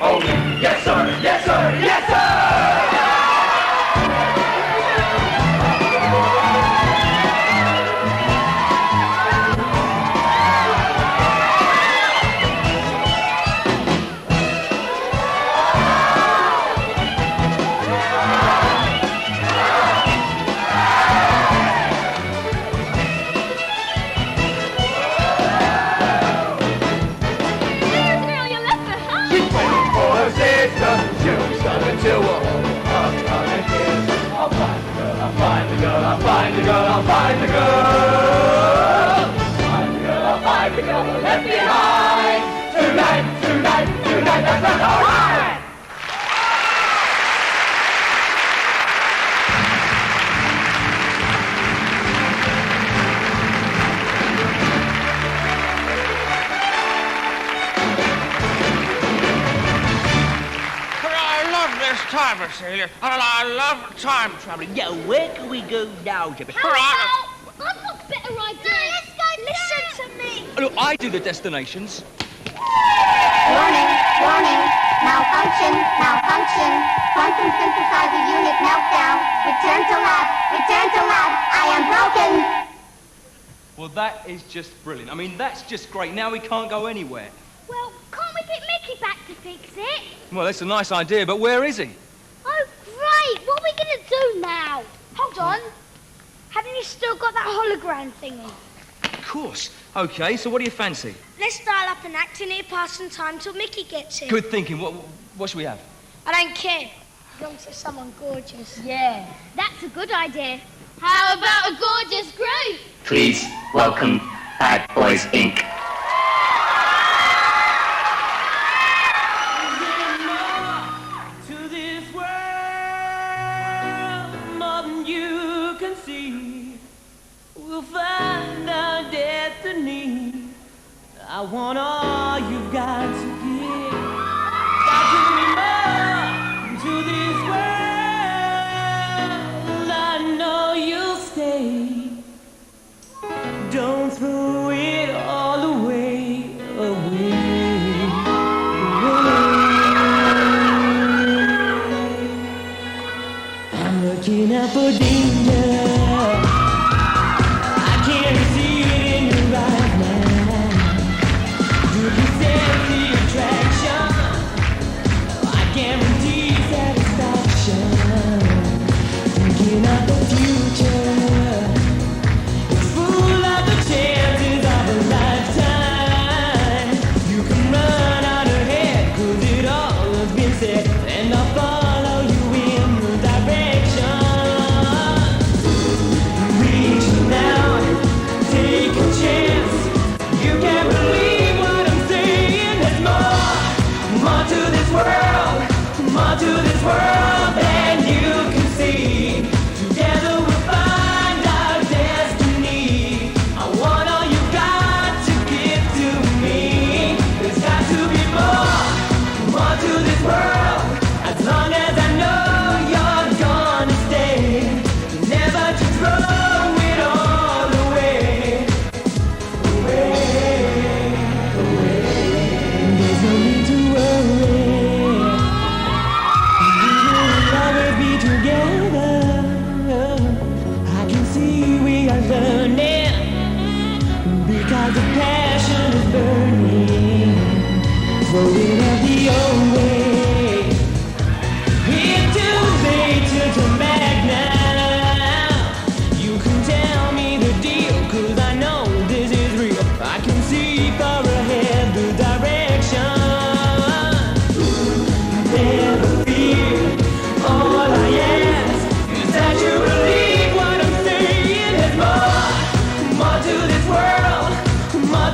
only. Yes, sir, yes, sir, yes, sir! Until we're all coming here. I'll find the girl, I'll find the girl, I'll find the girl, I'll find the girl. Find the girl, I'll find the girl left behind. Tonight, tonight, tonight, that's all right. Time machine, and I love time traveling. Yeah, where can we go now, Jimmy? How about... I've got a better idea. No, let's go. Listen to me. Look, I do the destinations. Warning, warning. Malfunction, malfunction. Quantum synthesizer unit meltdown. Return to lab, return to lab. I am broken. Well, that is just brilliant. I mean, that's just great. Now we can't go anywhere. Well, can't we get Mickey back to fix it? Well, that's a nice idea, but where is he? Oh, great! What are we going to do now? Hold on. Haven't you still got that hologram thingy? Of course. Okay, so what do you fancy? Let's dial up an act in here, passing time till Mickey gets here. Good thinking. What should we have? I don't care. As long as it's someone gorgeous. Yeah, that's a good idea. How about a gorgeous group? Please welcome Bad Boys Inc. We'll find our destiny. I want all you've got to give. Got to be more to this world. I know you'll stay. Don't throw it all away, I'm looking out for danger.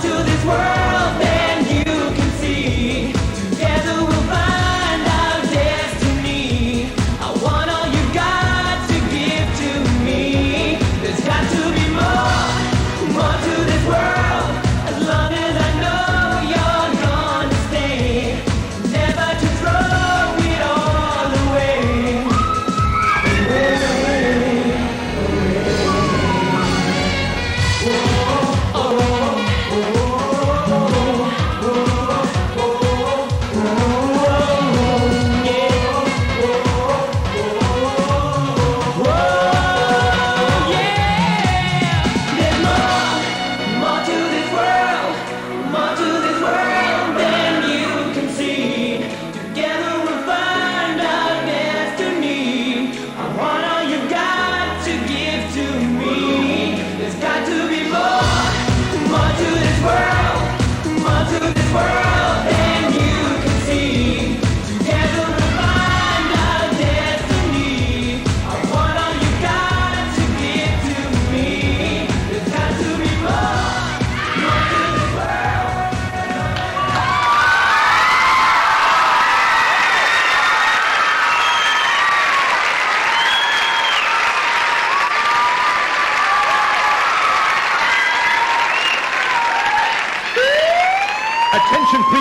To this world, then you can see. Together we'll find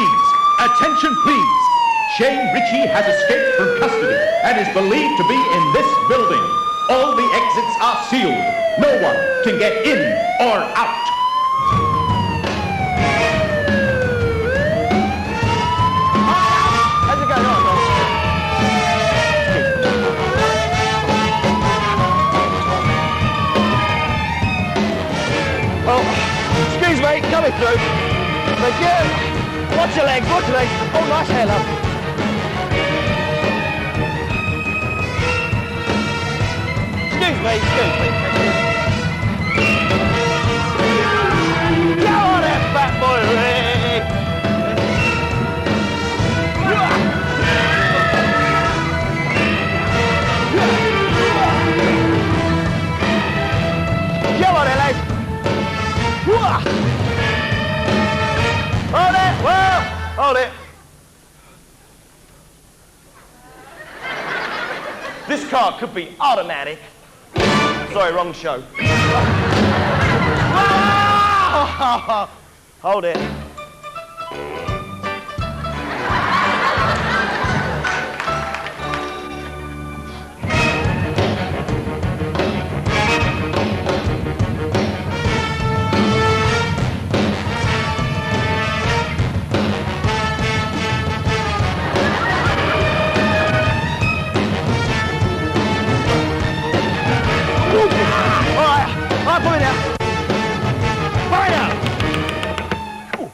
please. Attention, please. Shane Ritchie has escaped from custody and is believed to be in this building. All the exits are sealed. No one can get in or out. How's it going on, Oh, excuse me, coming through. Thank you. Watch your legs, watch your legs. Oh, nice hair, love. Excuse me, excuse me. Go on there, fat boy, Rick. Come on there, lads. Hold it, well, hold it. This car could be automatic. Sorry, wrong show. Hold it.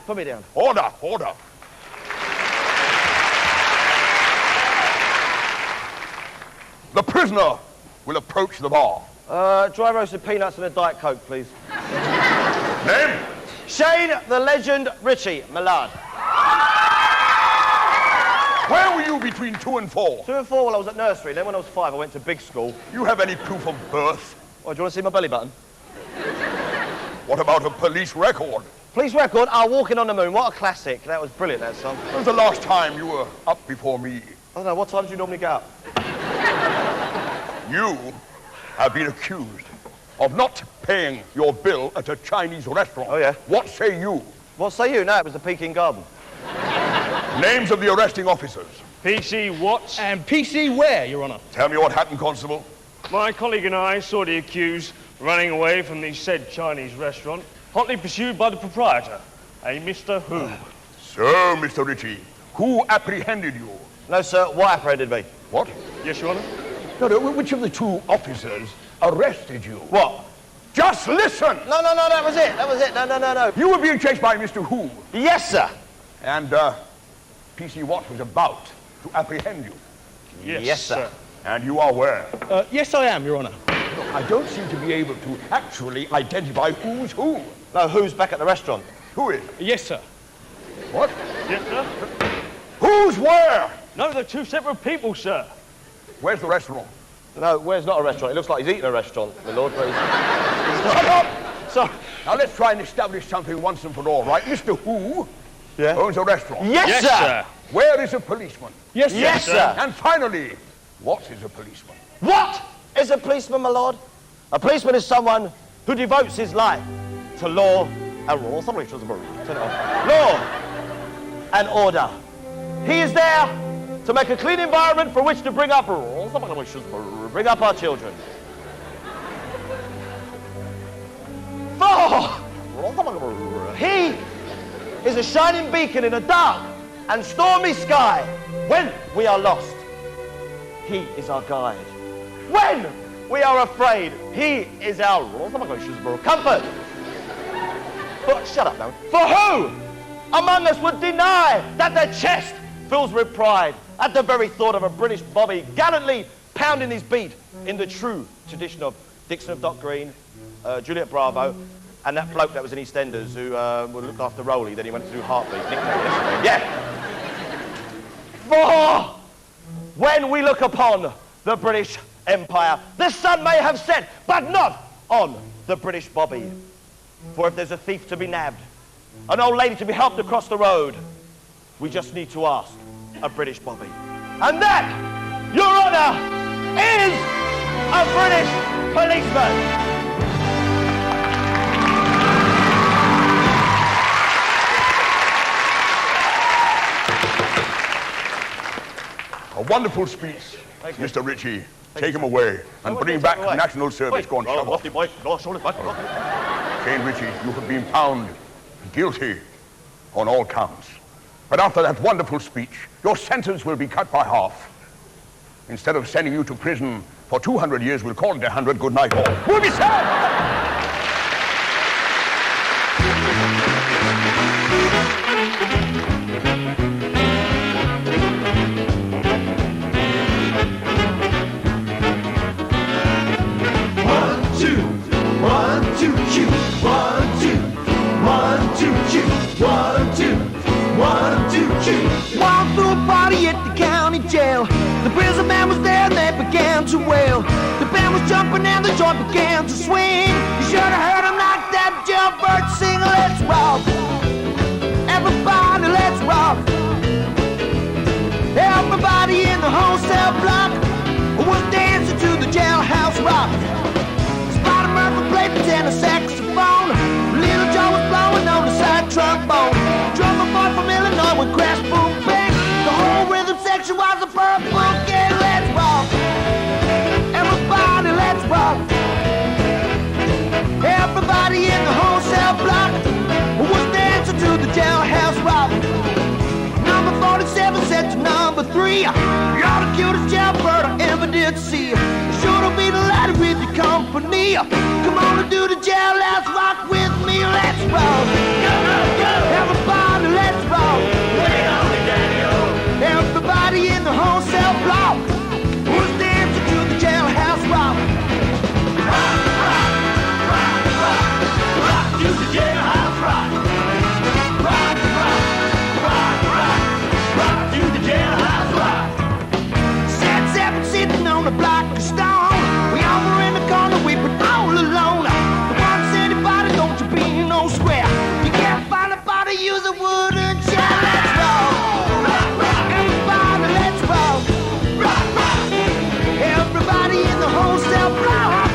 Put me down. Order, order. The prisoner will approach the bar. Dry roasted peanuts and a Diet Coke, please. Name? Shane the Legend Ritchie, Millard. Where were you between 2 and 4? 2 and 4 while I was at nursery. Then when I was 5, I went to big school. You have any proof of birth? Oh, do you want to see my belly button? What about a police record? Police record, Walking on the Moon. What a classic. That was brilliant, that song. When was the last time you were up before me? I don't know. What time do you normally get up? You have been accused of not paying your bill at a Chinese restaurant. Oh, yeah? What say you? What say you? No, it was the Peking Garden. Names of the arresting officers. PC Watts. And PC where, Your Honour? Tell me what happened, Constable. My colleague and I saw the accused running away from the said Chinese restaurant, hotly pursued by the proprietor, a Mr. Who. So, Mr. Ritchie, who apprehended you? No, sir. What apprehended me? What? Yes, Your Honour? No, which of the 2 officers arrested you? What? Just listen! No, that was it. That was it. No. You were being chased by Mr. Who. Yes, sir. And, PC Watt was about to apprehend you. Yes, sir. And you are where? Yes, I am, Your Honour. I don't seem to be able to actually identify who's who. No, who's back at the restaurant? Who is? Yes, sir. What? Yes, sir. Who's where? No, they're 2 separate people, sir. Where's the restaurant? No, where's not a restaurant? It looks like he's eating a restaurant, my lord. But Shut up! Sorry. Now let's try and establish something once and for all, right? Mr. Who owns a restaurant? Yes, sir. Where is a policeman? Yes, sir. And finally, what is a policeman? What is a policeman, my lord? A policeman is someone who devotes his life to law and rule. Somebody turn it off. Law and order. He is there to make a clean environment for which to bring up rules. Bring up our children. He is a shining beacon in a dark and stormy sky. When we are lost, he is our guide. When we are afraid, he is our comfort. But shut up now. For who among us would deny that their chest fills with pride at the very thought of a British bobby gallantly pounding his beat in the true tradition of Dixon of Dock Green, Juliet Bravo, and that bloke that was in EastEnders who looked after Rowley, then he went to do Heartbeat. Yeah. For when we look upon the British Empire, the sun may have set, but not on the British bobby. For if there's a thief to be nabbed, an old lady to be helped across the road, we just need to ask a British bobby. And that, Your Honour, is a British policeman. A wonderful speech, Mr. Ritchie. Take him away and bring back national service. Go on, shove off. Shane Ritchie, you have been found guilty on all counts. But after that wonderful speech, your sentence will be cut by half. Instead of sending you to prison for 200 years, we'll call it 100. Good night, all. Movie set! Walked through a party at the county jail. The prison man was there and they began to wail. The band was jumping and the joint began to swing. You should have heard him knock that jailbird sing. Let's rock, everybody, let's rock. Everybody in the whole cell block was dancing to the jailhouse rock. Spider Murphy played the tenor saxophone. Little Joe was blowing on the side trombone. Drummer boy from Illinois would crash, boom, bang. The whole rhythm section was a purple gang. Let's rock, everybody, let's rock. Everybody in the whole cell block was dancing to the jailhouse rock. Number 47 said to number 3, you're the cutest jailbird I ever did see. Sure to be delighted with your company. Come on and do the jailhouse rock with me. Let's rock, everybody, let's rock. Everybody in the whole cell block was dancing to the jailhouse rock. Rock, rock, rock, rock, rock to the jailhouse rock. Rock, rock, rock, rock, rock to the jailhouse rock. Sat seven sitting on a block of stone. We all were in the corner, we were all alone. The one said, anybody, don't you be no square. You can't find a body, use a wooden chair. Let's rock, rock, rock, everybody, let's rock, rock, rock. Everybody in the whole cell block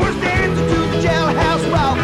was dancing to the jailhouse rock.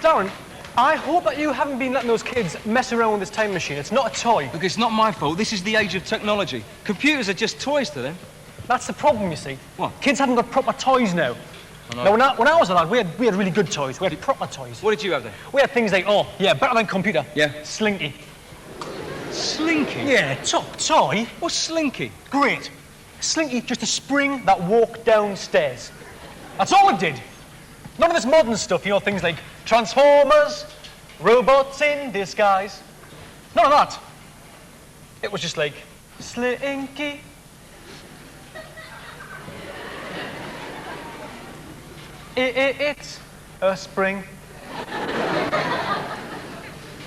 Darren, I hope that you haven't been letting those kids mess around with this time machine. It's not a toy. Look, it's not my fault. This is the age of technology. Computers are just toys to them. That's the problem, you see. What? Kids haven't got proper toys now. Now, when I was a lad, we had really good toys. We had proper toys. What did you have then? We had things like, oh, yeah, better than computer. Yeah. Slinky. Slinky? Yeah, toy. What's Slinky? Great. Slinky, just a spring that walked downstairs. That's all it did. None of this modern stuff, you know, things like Transformers, robots in disguise. None of that. It was just like, Slinky. It's a spring.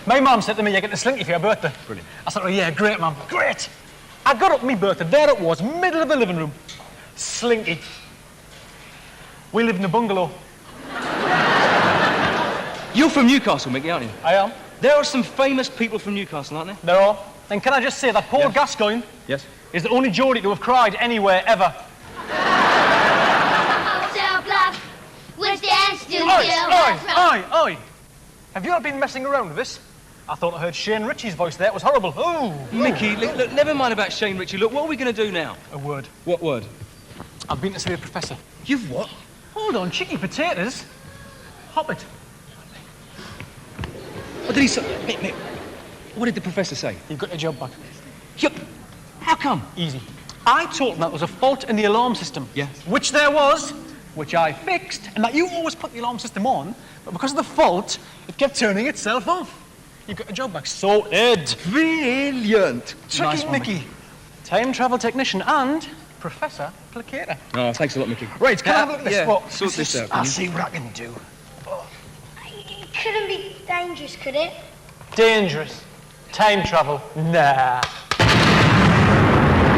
My mum said to me, you get the Slinky for your birthday. Brilliant. I said, oh yeah, great, mum, great. I got up my birthday, there it was, middle of the living room. Slinky. We live in a bungalow. You're from Newcastle, Mickey, aren't you? I am. There are some famous people from Newcastle, aren't there? There are. And can I just say that Paul Gascoigne Yes. is the only Geordie to have cried anywhere ever. Hotel Bluff, which dance do you Oi! Have you not been messing around with this? I thought I heard Shane Ritchie's voice there. It was horrible. Ooh. Mickey, look, never mind about Shane Ritchie. Look, what are we going to do now? A word. What word? I've been to see the professor. You've what? Hold on, cheeky potatoes. Hop it. What did he say? Mick, what did the professor say? You've got your job back. Yep. How come? Easy. I told him that was a fault in the alarm system. Yeah. Which there was, which I fixed, and that you always put the alarm system on, but because of the fault, it kept turning itself off. You've got your job back. Sorted. Brilliant. Tricky Nice one, Mickey. Time travel technician and Professor Placator. Oh, thanks a lot, Mickey. Right, can I have a look at this? Yeah, What? sort this out. I'll see what I can do. It couldn't be dangerous, could it? Dangerous. Time travel. Nah.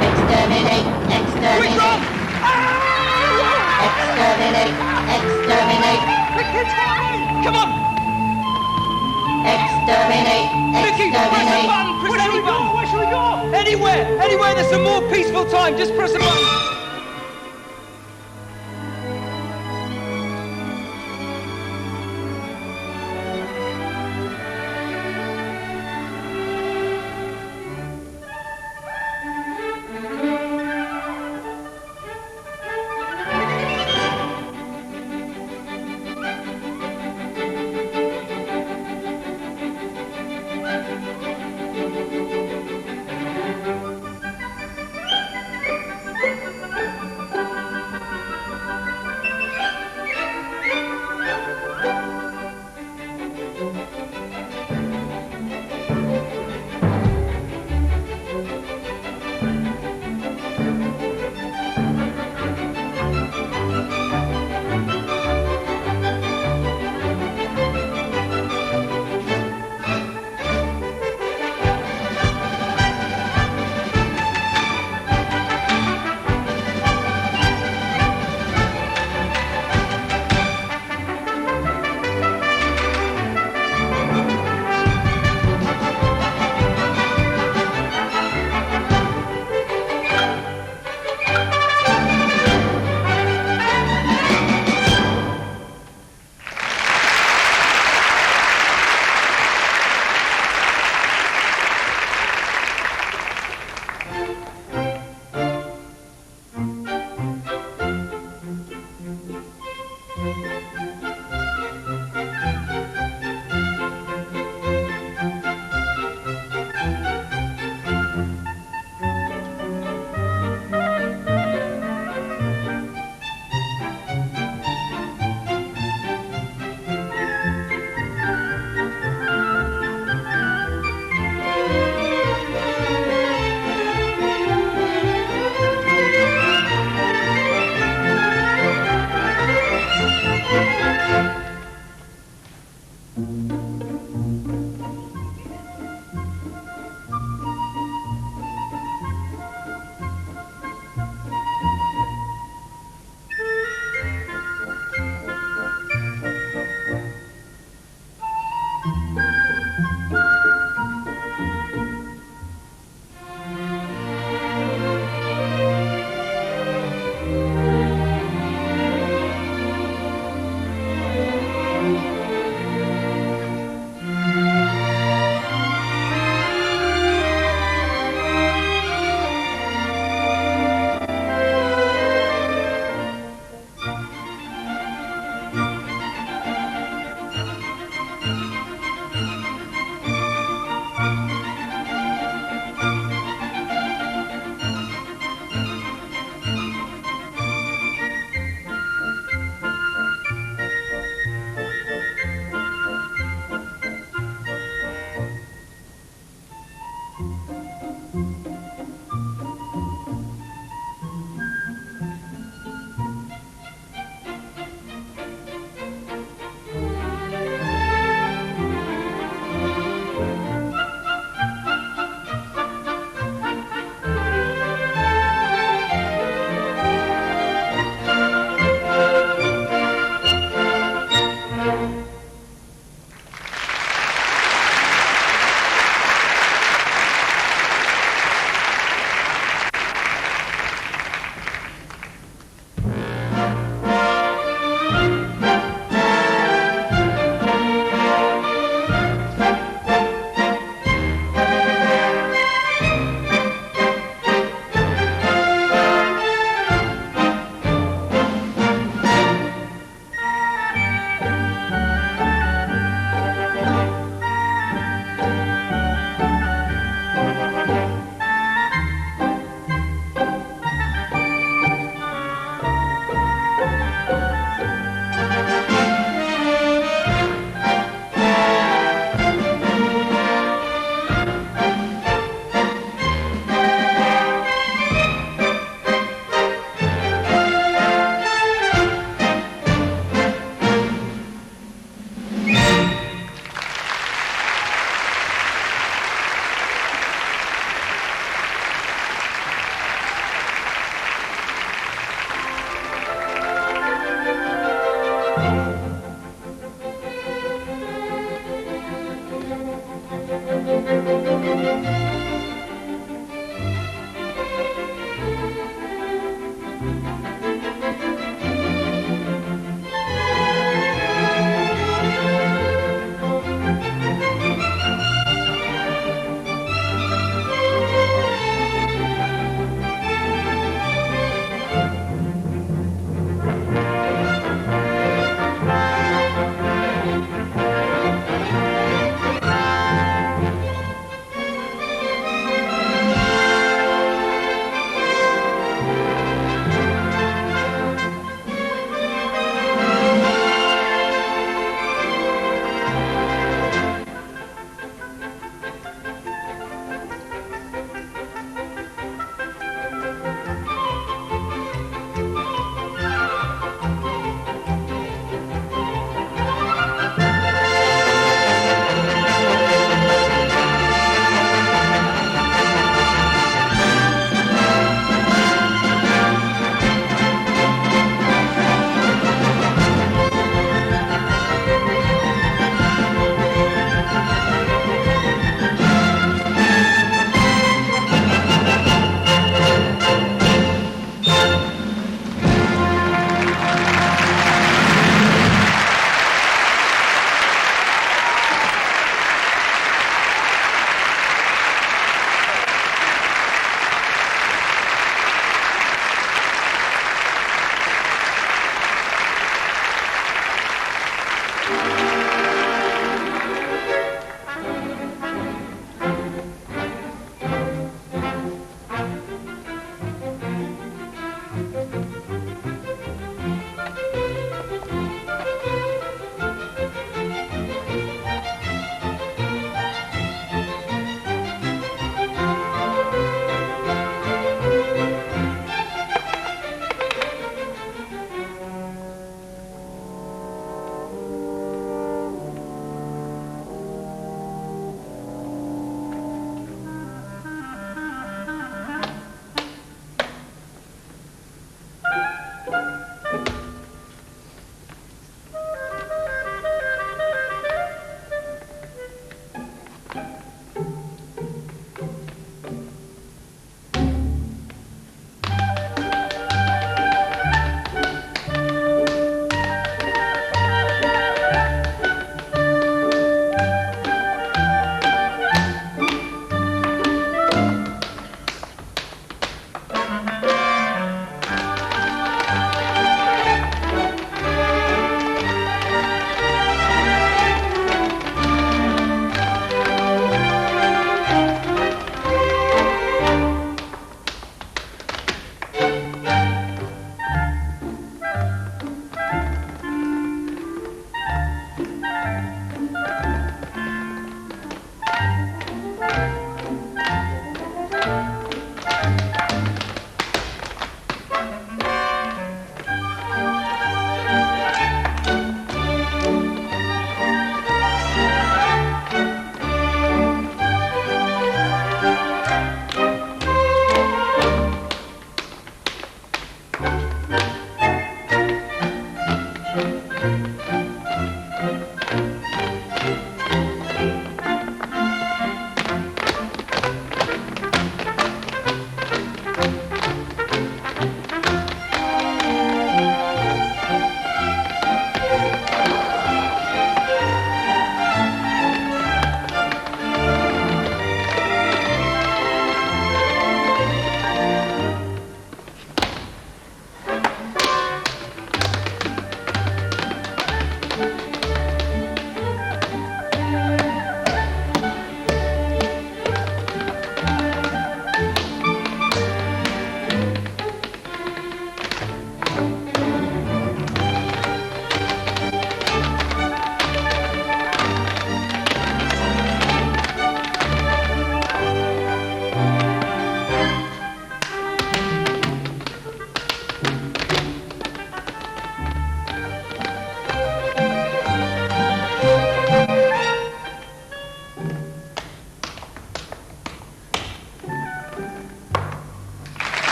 Exterminate, exterminate. Exterminate, exterminate. Come on! Exterminate, Mickey, press the exterminate. button! Press any button! Where shall we go? Anywhere there's some more peaceful time, just press the button.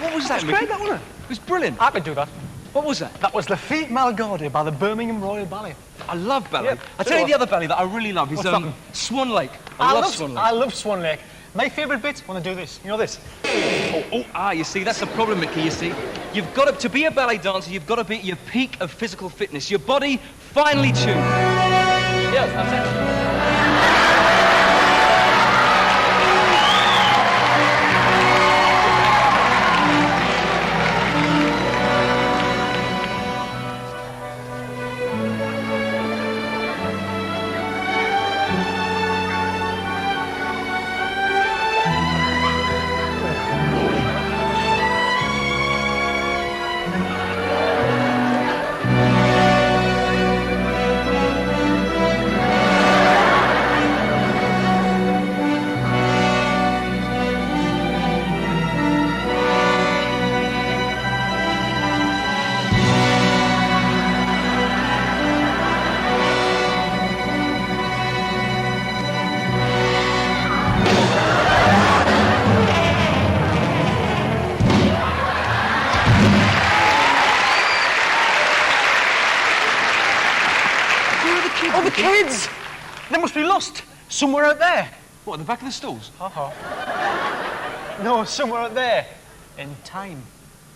What was that, It was Mickey? great, that, wasn't it? It was brilliant. I could do that. What was that? That was the Feet Malgaudy by the Birmingham Royal Ballet. I love ballet. Yeah, I tell you the other ballet that I really love is What's that one? Swan Lake. I love Swan Lake. I love Swan Lake. My favourite bit when I do this. You know this? You see, that's the problem, Mickey, you see. You've got to be a ballet dancer, you've got to be at your peak of physical fitness. Your body finely tuned. Yes, that's it. kids. Oh, the kids! They must be lost. Somewhere out there. What, at the back of the stalls? No, somewhere out there. In time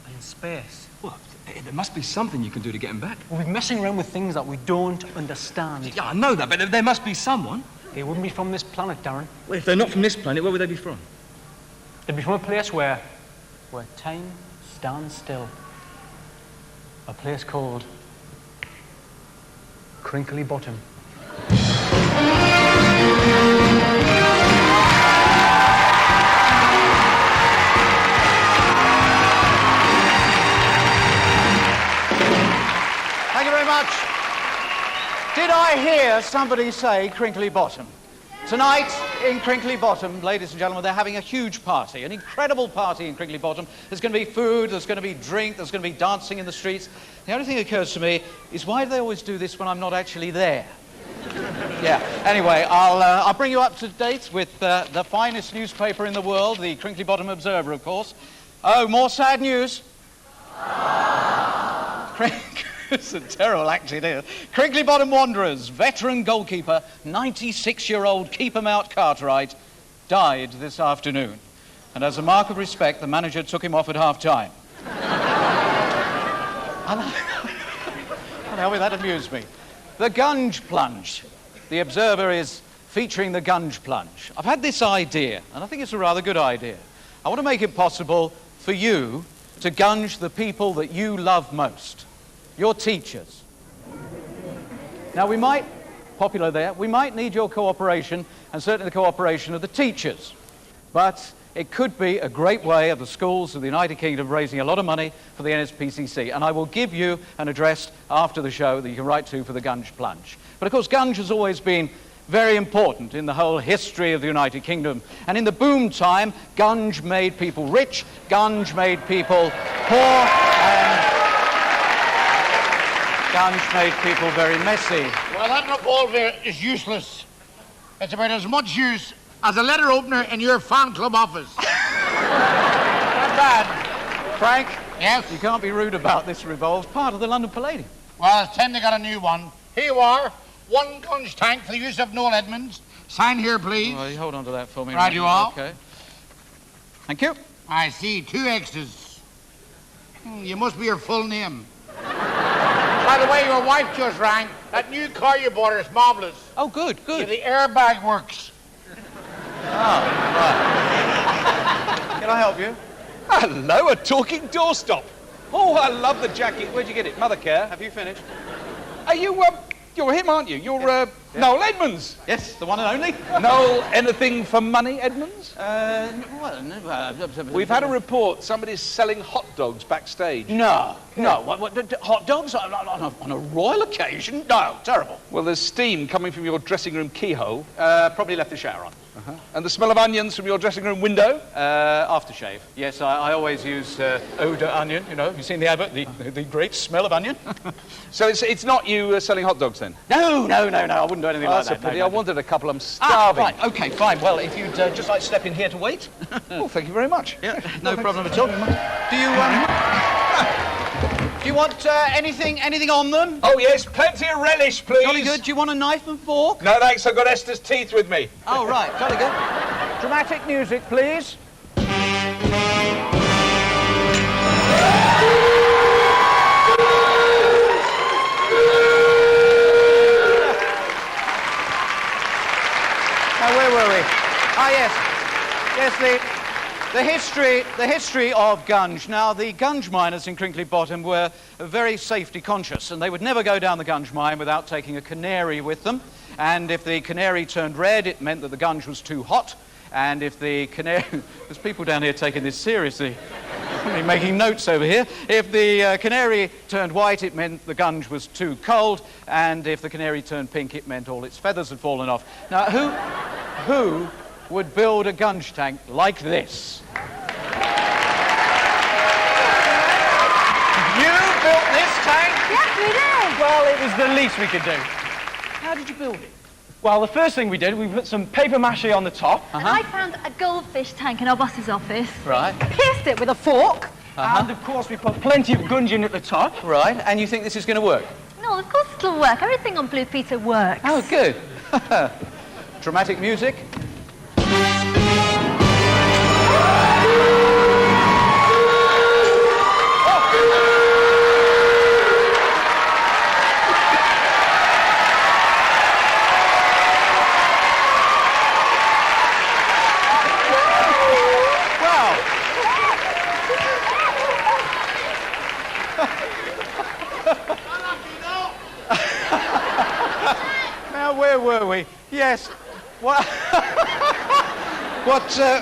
and space. Well, there must be something you can do to get them back. We'll be messing around with things that we don't understand. Yeah, I know that, but there must be someone. They wouldn't be from this planet, Darren. Well, if they're not from this planet, where would they be from? They'd be from a place where time stands still. A place called Crinkly Bottom. Thank you very much. Did I hear somebody say Crinkly Bottom? Tonight in Crinkly Bottom, ladies and gentlemen, they're having a huge party, an incredible party in Crinkly Bottom. There's going to be food, there's going to be drink, there's going to be dancing in the streets. The only thing that occurs to me is why do they always do this when I'm not actually there? Yeah, anyway, I'll bring you up to date with the finest newspaper in the world, the Crinkly Bottom Observer, of course. Oh, more sad news. It's a terrible act it is. Crinkly Bottom Wanderers, veteran goalkeeper, 96-year-old Keep-em-out Cartwright, died this afternoon. And as a mark of respect, the manager took him off at half-time. How will that amuse me? The Gunge Plunge. The Observer is featuring the Gunge Plunge. I've had this idea, and I think it's a rather good idea. I want to make it possible for you to gunge the people that you love most. Your teachers. Now we might, popular there, we might need your cooperation, and certainly the cooperation of the teachers. But it could be a great way of the schools of the United Kingdom raising a lot of money for the NSPCC. And I will give you an address after the show that you can write to for the Gunge Plunge. But of course, Gunge has always been very important in the whole history of the United Kingdom. And in the boom time, Gunge made people rich, Gunge made people poor, and Gunge made people very messy. Well, that revolver is useless. It's about as much use as a letter opener in your fan club office. Not bad. Frank? Yes? You can't be rude about this revolver. It's part of the London Palladium. Well, it's time they got a new one. Here you are. One Gunge tank for the use of Noel Edmonds. Sign here, please. Well, you hold on to that for me. Right, you are. Okay. Thank you. I see. 2 X's. You must be your full name. By the way, your wife just rang. That new car you bought her is marvellous. Oh, good, good. Yeah, the airbag works. Oh, right. Can I help you? Hello, a talking doorstop. Oh, I love the jacket. Where'd you get it? Mother Care. Have you finished? Are you, you're him, aren't you? You're, Noel Edmonds. Yes, the one and only. Noel, anything for money, Edmonds? We've had a report somebody's selling hot dogs backstage. No. What, hot dogs on a royal occasion? No, terrible. Well, there's steam coming from your dressing room keyhole. Probably left the shower on. And the smell of onions from your dressing room window? Aftershave. Yes, I always use eau d'onion, you know. Have you seen the advert? The great smell of onion. So it's not you selling hot dogs then? No, I wouldn't do anything like That's a that. pity. No. I wanted a couple. I'm starving. Right, okay, fine. Well, if you'd just like to step in here to wait. Well, thank you very much. Yeah, no problem at all. Do you want anything on them? Oh, yes, plenty of relish, please. Jolly good. Do you want a knife and fork? No, thanks. I've got Esther's teeth with me. Oh, right. Jolly good. Dramatic music, please. Now, where were we? Ah, yes. Yes, the history of Gunge. Now, the Gunge miners in Crinkley Bottom were very safety conscious, and they would never go down the Gunge mine without taking a canary with them. And if the canary turned red, it meant that the Gunge was too hot. And if the canary... There's people down here taking this seriously. I'm making notes over here. If the canary turned white, it meant the Gunge was too cold. And if the canary turned pink, it meant all its feathers had fallen off. Now, who would build a Gunge tank like this? You built this tank? Yes, we did. Well, it was the least we could do. How did you build it? Well, the first thing we did, we put some paper mache on the top. And I found a goldfish tank in our boss's office. Right. Pierced it with a fork. And, of course, we put plenty of gunge in at the top. Right, and you think this is going to work? No, of course it'll work. Everything on Blue Peter works. Oh, good. Dramatic music. Now, where were we? Yes.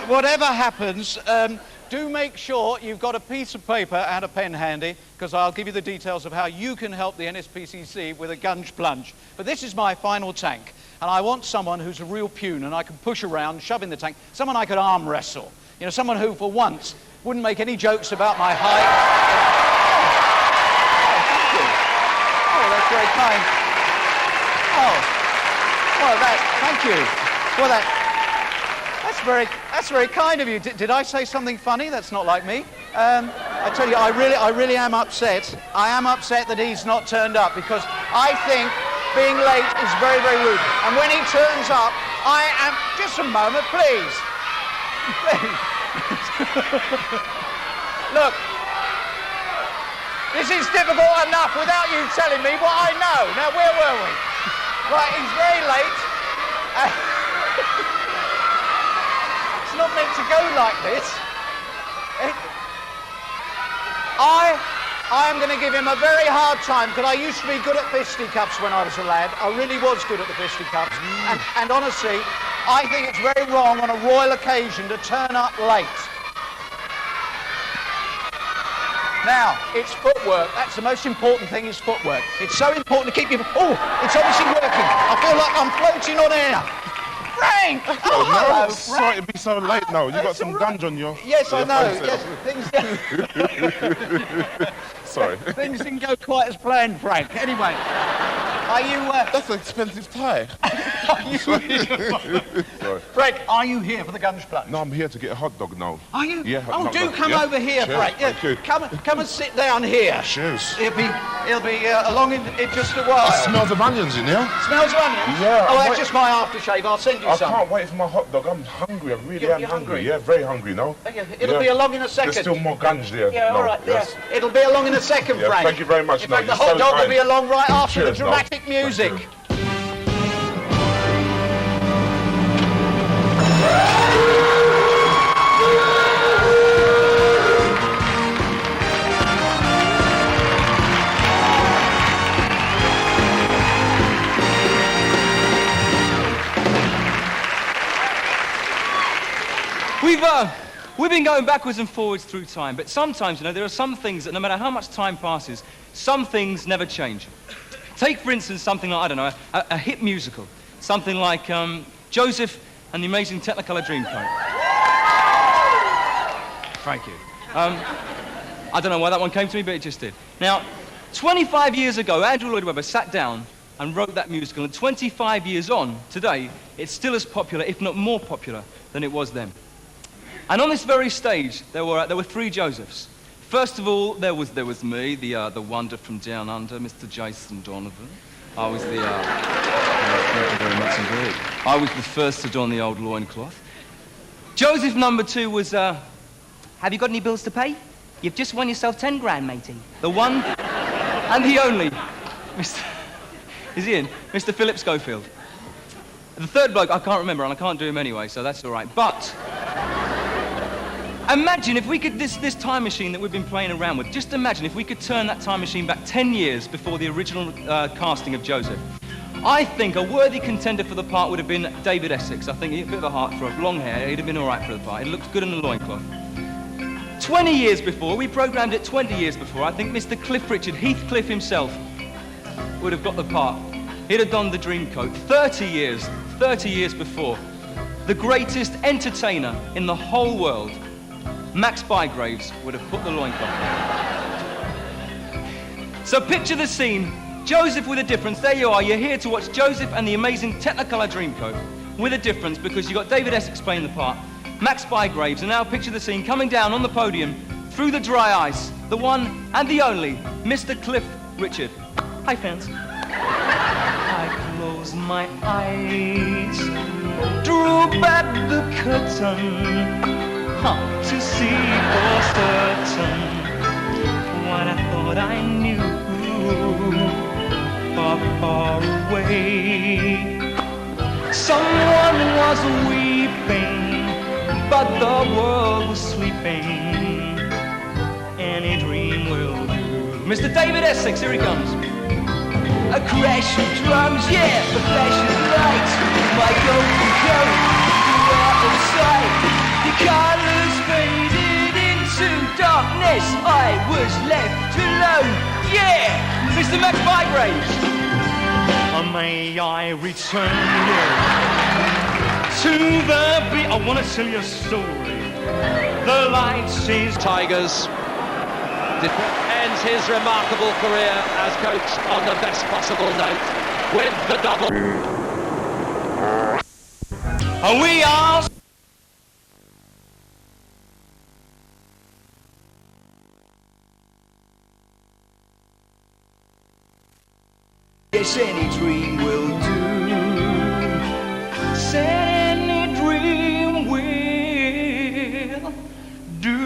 Whatever happens, do make sure you've got a piece of paper and a pen handy, because I'll give you the details of how you can help the NSPCC with a Gunge plunge. But this is my final tank, and I want someone who's a real pune and I can push around, shove in the tank, someone I could arm wrestle. You know, someone who, for once, wouldn't make any jokes about my height. Oh, that's very kind. Oh, well, thank you. Well, that's very kind of you. Did I say something funny? That's not like me. I tell you, I really am upset. I am upset that he's not turned up, because I think being late is very, very rude. And when he turns up, I am... Just a moment, please. Please. Look, this is difficult enough without you telling me what I know. Now, where were we? Right, he's very late. It's not meant to go like this. I am going to give him a very hard time, because I used to be good at fisticuffs when I was a lad. I really was good at the fisticuffs. And honestly, I think it's very wrong on a royal occasion to turn up late. Now, it's footwork. That's the most important thing, is footwork. It's so important to keep you... Oh, it's obviously working. I feel like I'm floating on air. Frank! Oh, hello, Frank. Sorry to be so late now. You got some gunge on you. Yes, I know. Yes, Sorry. Things didn't go quite as planned, Frank. Anyway, are you... That's an expensive tie. Sorry. Frank, are you here for the Gunge plunge? No, I'm here to get a hot dog now. Are you? Yeah. Oh, do come over here, Cheers. Frank. Yeah, Thank you. come and sit down here. Cheers. He'll be along in just a while. It smells of onions in here. Smells of onions? Yeah. Oh, that's just my aftershave. I'll send you some. I can't wait for my hot dog. I'm hungry. I really am hungry. Yeah, very hungry now. It'll be along in a second. There's still more gunge there. Yeah, all right. Yes. Yeah. It'll be along in a second, Yeah, Frank. thank you very much. In fact, the hot dog will be along right after the Cheers, dramatic music. We've been going backwards and forwards through time, but sometimes, you know, there are some things that no matter how much time passes, some things never change. Take, for instance, something like, I don't know, a hit musical. Something like Joseph, and the amazing Technicolor Dreamcoat. Thank you. I don't know why that one came to me, but it just did. Now, 25 years ago, Andrew Lloyd Webber sat down and wrote that musical, and 25 years on, today, it's still as popular, if not more popular, than it was then. And on this very stage, there were three Josephs. First of all, there was me, the wonder from down under, Mr. Jason Donovan. I was the, thank you very much indeed. I was the first to don the old loincloth. Joseph number 2 was, have you got any bills to pay? You've just won yourself 10 grand, matey. The one and the only, Mr. Is he in? Mr. Philip Schofield. The third bloke, I can't remember, and I can't do him anyway, so that's all right. But imagine if we could, this time machine that we've been playing around with, just imagine if we could turn that time machine back 10 years before the original casting of Joseph. I think a worthy contender for the part would have been David Essex. I think he had a bit of a heartthrob, long hair, he'd have been all right for the part. He looked good in the loincloth. 20 years before, we programmed it 20 years before, I think Mr. Cliff Richard, Heathcliff himself, would have got the part. He'd have donned the Dreamcoat. 30 years before, the greatest entertainer in the whole world, Max Bygraves, would have put the loincloth on. So picture the scene, Joseph with a difference. There you are, you're here to watch Joseph and the amazing Technicolor Dreamcoat with a difference because you've got David Essex playing the part, Max Bygraves, and now picture the scene coming down on the podium through the dry ice, the one and the only, Mr. Cliff Richard. Hi, fans. I close my eyes, drew back the curtain, to see for certain what I thought I knew, far, far away. Someone was weeping, but the world was sleeping. Any dream will do. Mr. David Essex, here he comes. A crash of drums, yeah, the flash of lights. My golden coat, you are in sight. The colours faded into darkness. I was left alone, yeah, Mr. Max Bygraves. May I return to the beat? I want to tell you a story. The lights is Tigers. Ends his remarkable career as coach on the best possible note with the double. We are. Yes, any dream will do. Said any dream will do.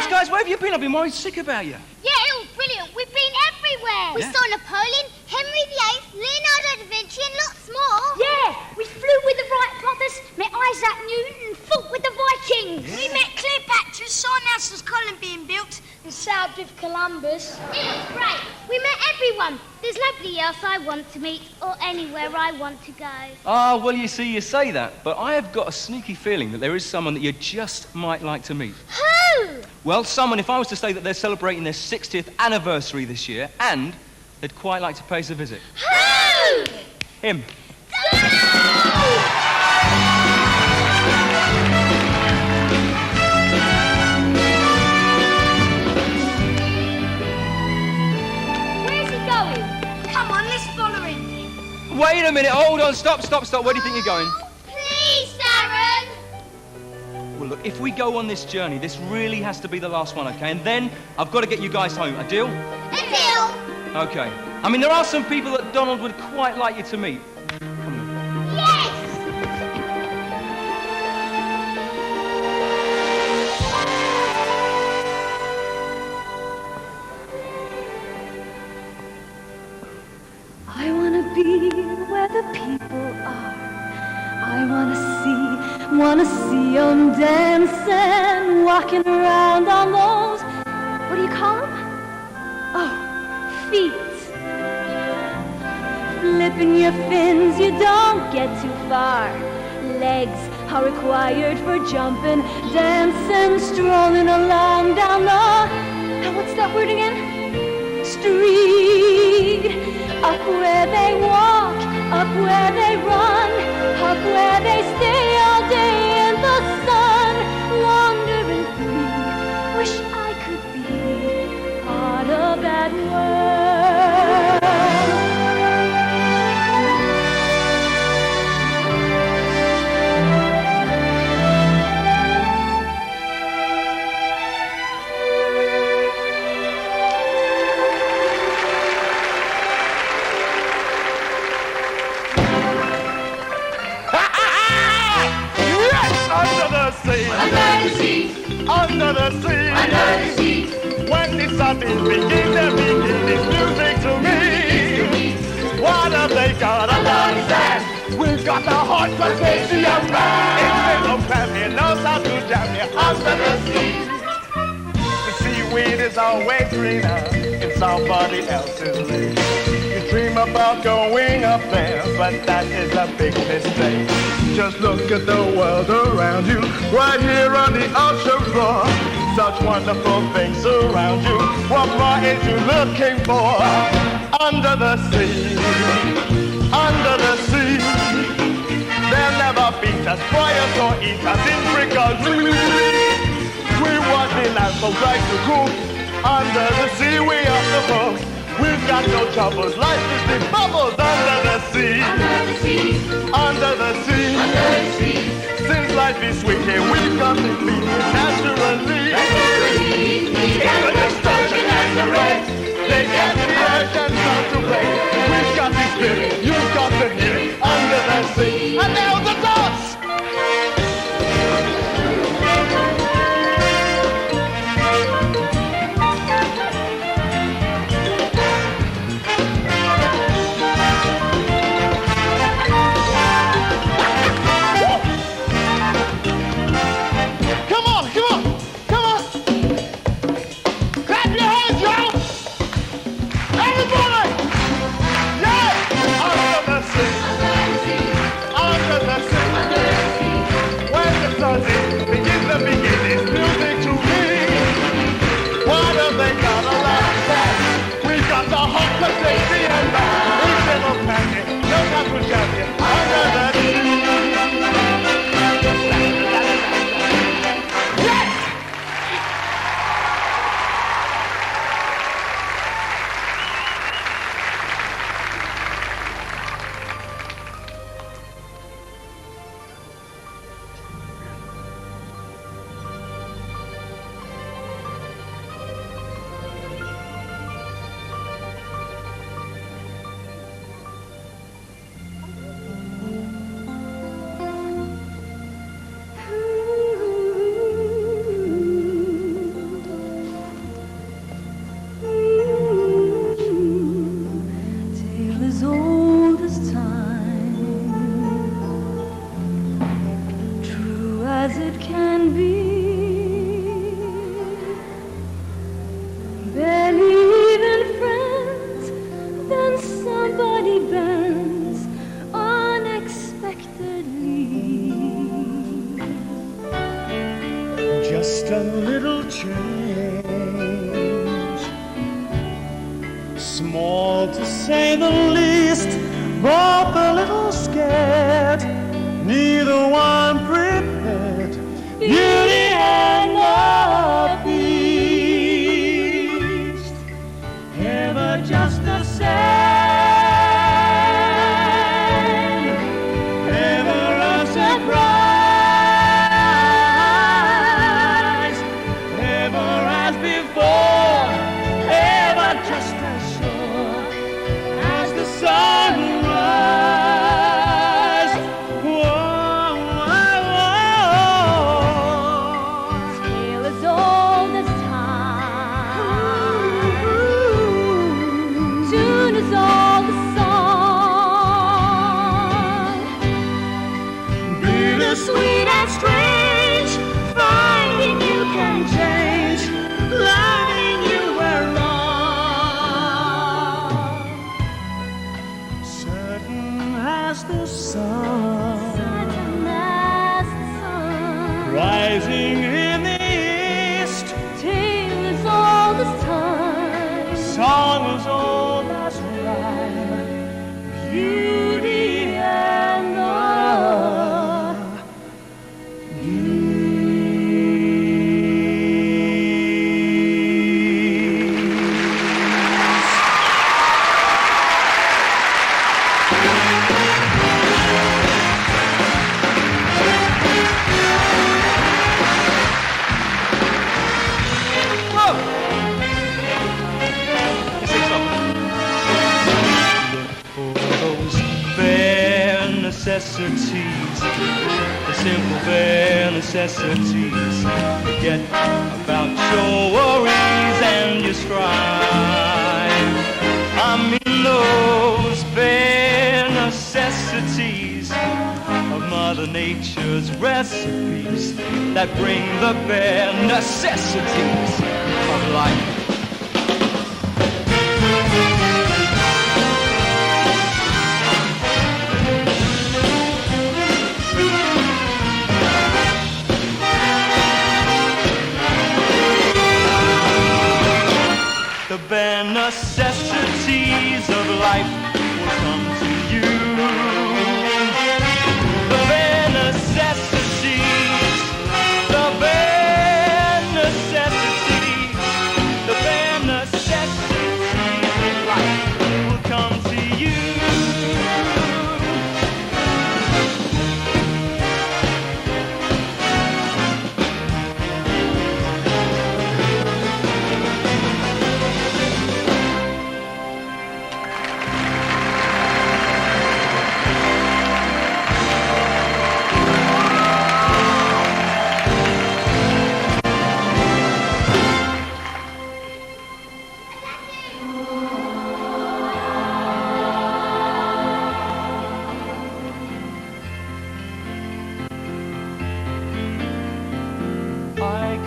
Guys, where have you been? I've been worried sick about you. Yeah, it was brilliant. We've been everywhere. We saw Napoleon, Henry VIII, Leonardo da Vinci, and lots more. Yeah, we flew with the Wright brothers, met Isaac Newton, fought with the Vikings. Yeah. We met Cleopatra, saw NASA's column being built, and sailed with Columbus. It was great. We met everyone. There's nobody else I want to meet or anywhere I want to go. Ah, well, you see, you say that, but I have got a sneaky feeling that there is someone that you just might like to meet. Who? Well, someone, if I was to say that they're celebrating their 60th anniversary this year, and they'd quite like to pay us a visit. Who? Him. Where's he going? Come on, let's follow him. Wait a minute, hold on, stop. Where do you think you're going? Please, Darren. Well, look, if we go on this journey, this really has to be the last one, okay? And then I've got to get you guys home. A deal? A deal. Okay. I mean, there are some people that Donald would quite like you to meet. Yes! I want to be where the people are. I wanna see 'em dancing, walking around on those, what do you call 'em? Oh, feet. Flipping your fins, you don't get too far. legs are required for jumping, dancing, strolling along down the... what's that word again? Street. Up where they walk, up where they run, up where they stay all day in the sun, wandering free. Wish I could be part of that world. Under the sea, under the sea, under the sea. When the sun is begin, they begin this music to me. What have they got under the sand? We've got the hot potassium man. It's little Pappy knows how to jam you under the sea. The seaweed is always greener in somebody else's lake. You dream about going up there, but that is a big mistake. Just look at the world around you, right here on the ocean floor. Such wonderful things around you. What more is you looking for? Under the sea, under the sea. They'll never beat us, fry us or eat us in because we want the land folks like to cook. Under the sea we are the folks. We've got no troubles, life is the bubbles under the sea. Under the sea, under the sea, under the sea. Since life is sweet here, we've got to be naturally. The destruction and the rest, they get the earth and start to play. We've got the spirit, you've got the hear it under the sea. And now the dance! Just a little change, small to say the least, both a little scared, neither one prepared. Beauty and the Beast, ever just the same, ever a surprise. Sweet and strange, finding you can change, loving you were wrong. Certain as the sun, certain as rising in the east. Tale is all this time. Song is all that's rhyme. Beauty and the necessities, the simple bare necessities. Forget about your worries and your strife. I mean those bare necessities of Mother Nature's recipes that bring the bare necessities of life. The bare necessities of life will come to you. The bare necessities, the bare necessities, the bare necessities of life will come to you.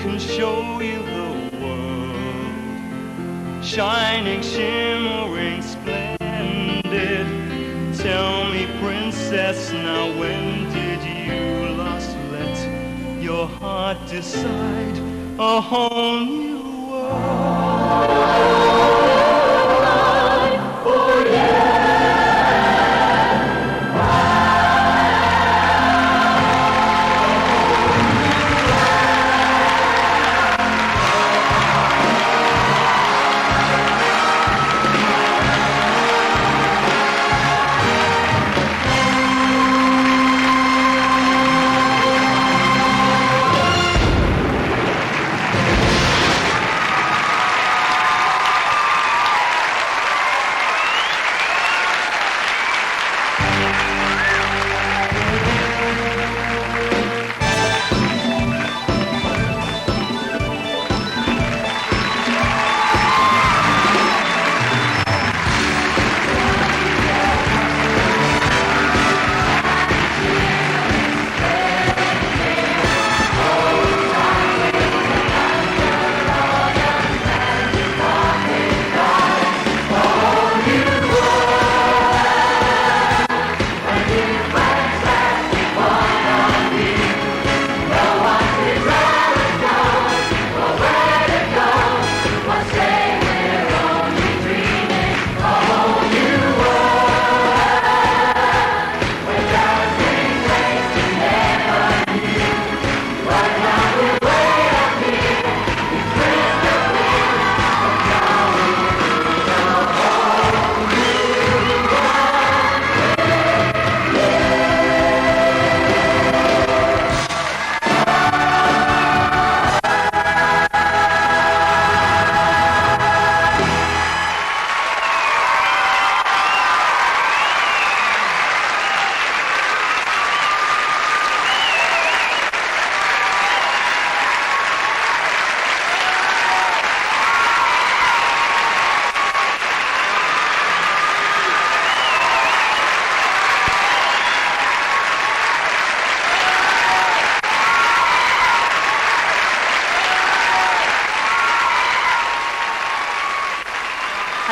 Can show you the world, shining, shimmering, splendid. Tell me, princess, now when did you last let your heart decide a whole new world? For you.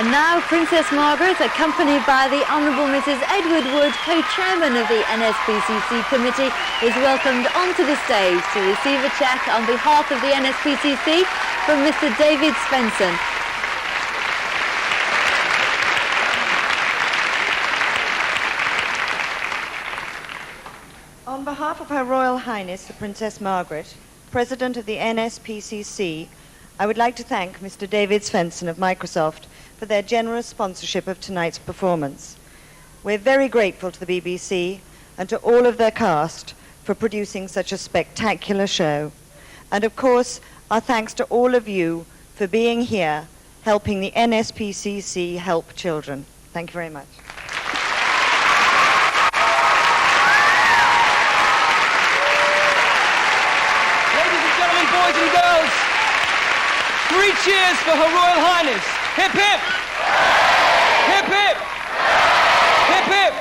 And now Princess Margaret, accompanied by the Honourable Mrs Edward Wood, co-chairman of the NSPCC committee, is welcomed onto the stage to receive a cheque on behalf of the NSPCC from Mr David Svensson. On behalf of Her Royal Highness the Princess Margaret, President of the NSPCC, I would like to thank Mr David Svensson of Microsoft for their generous sponsorship of tonight's performance. We're very grateful to the BBC and to all of their cast for producing such a spectacular show. And of course, our thanks to all of you for being here, helping the NSPCC help children. Thank you very much. Ladies and gentlemen, boys and girls, 3 cheers for Her Royal Highness. Hip hip! Hip hip! Hip hip!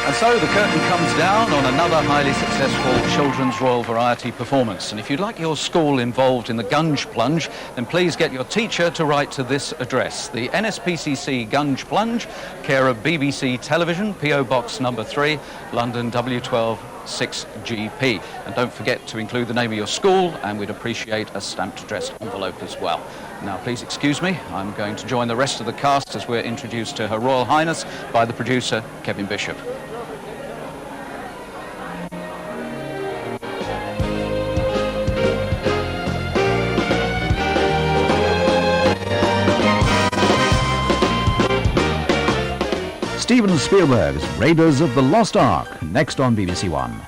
And so the curtain comes down on another highly successful Children's Royal Variety performance. And if you'd like your school involved in the Gunge Plunge, then please get your teacher to write to this address. The NSPCC Gunge Plunge, care of BBC Television, PO Box number 3, London W12 6GP. And don't forget to include the name of your school, and we'd appreciate a stamped addressed envelope as well. Now please excuse me, I'm going to join the rest of the cast as we're introduced to Her Royal Highness by the producer, Kevin Bishop. Steven Spielberg's Raiders of the Lost Ark, next on BBC One.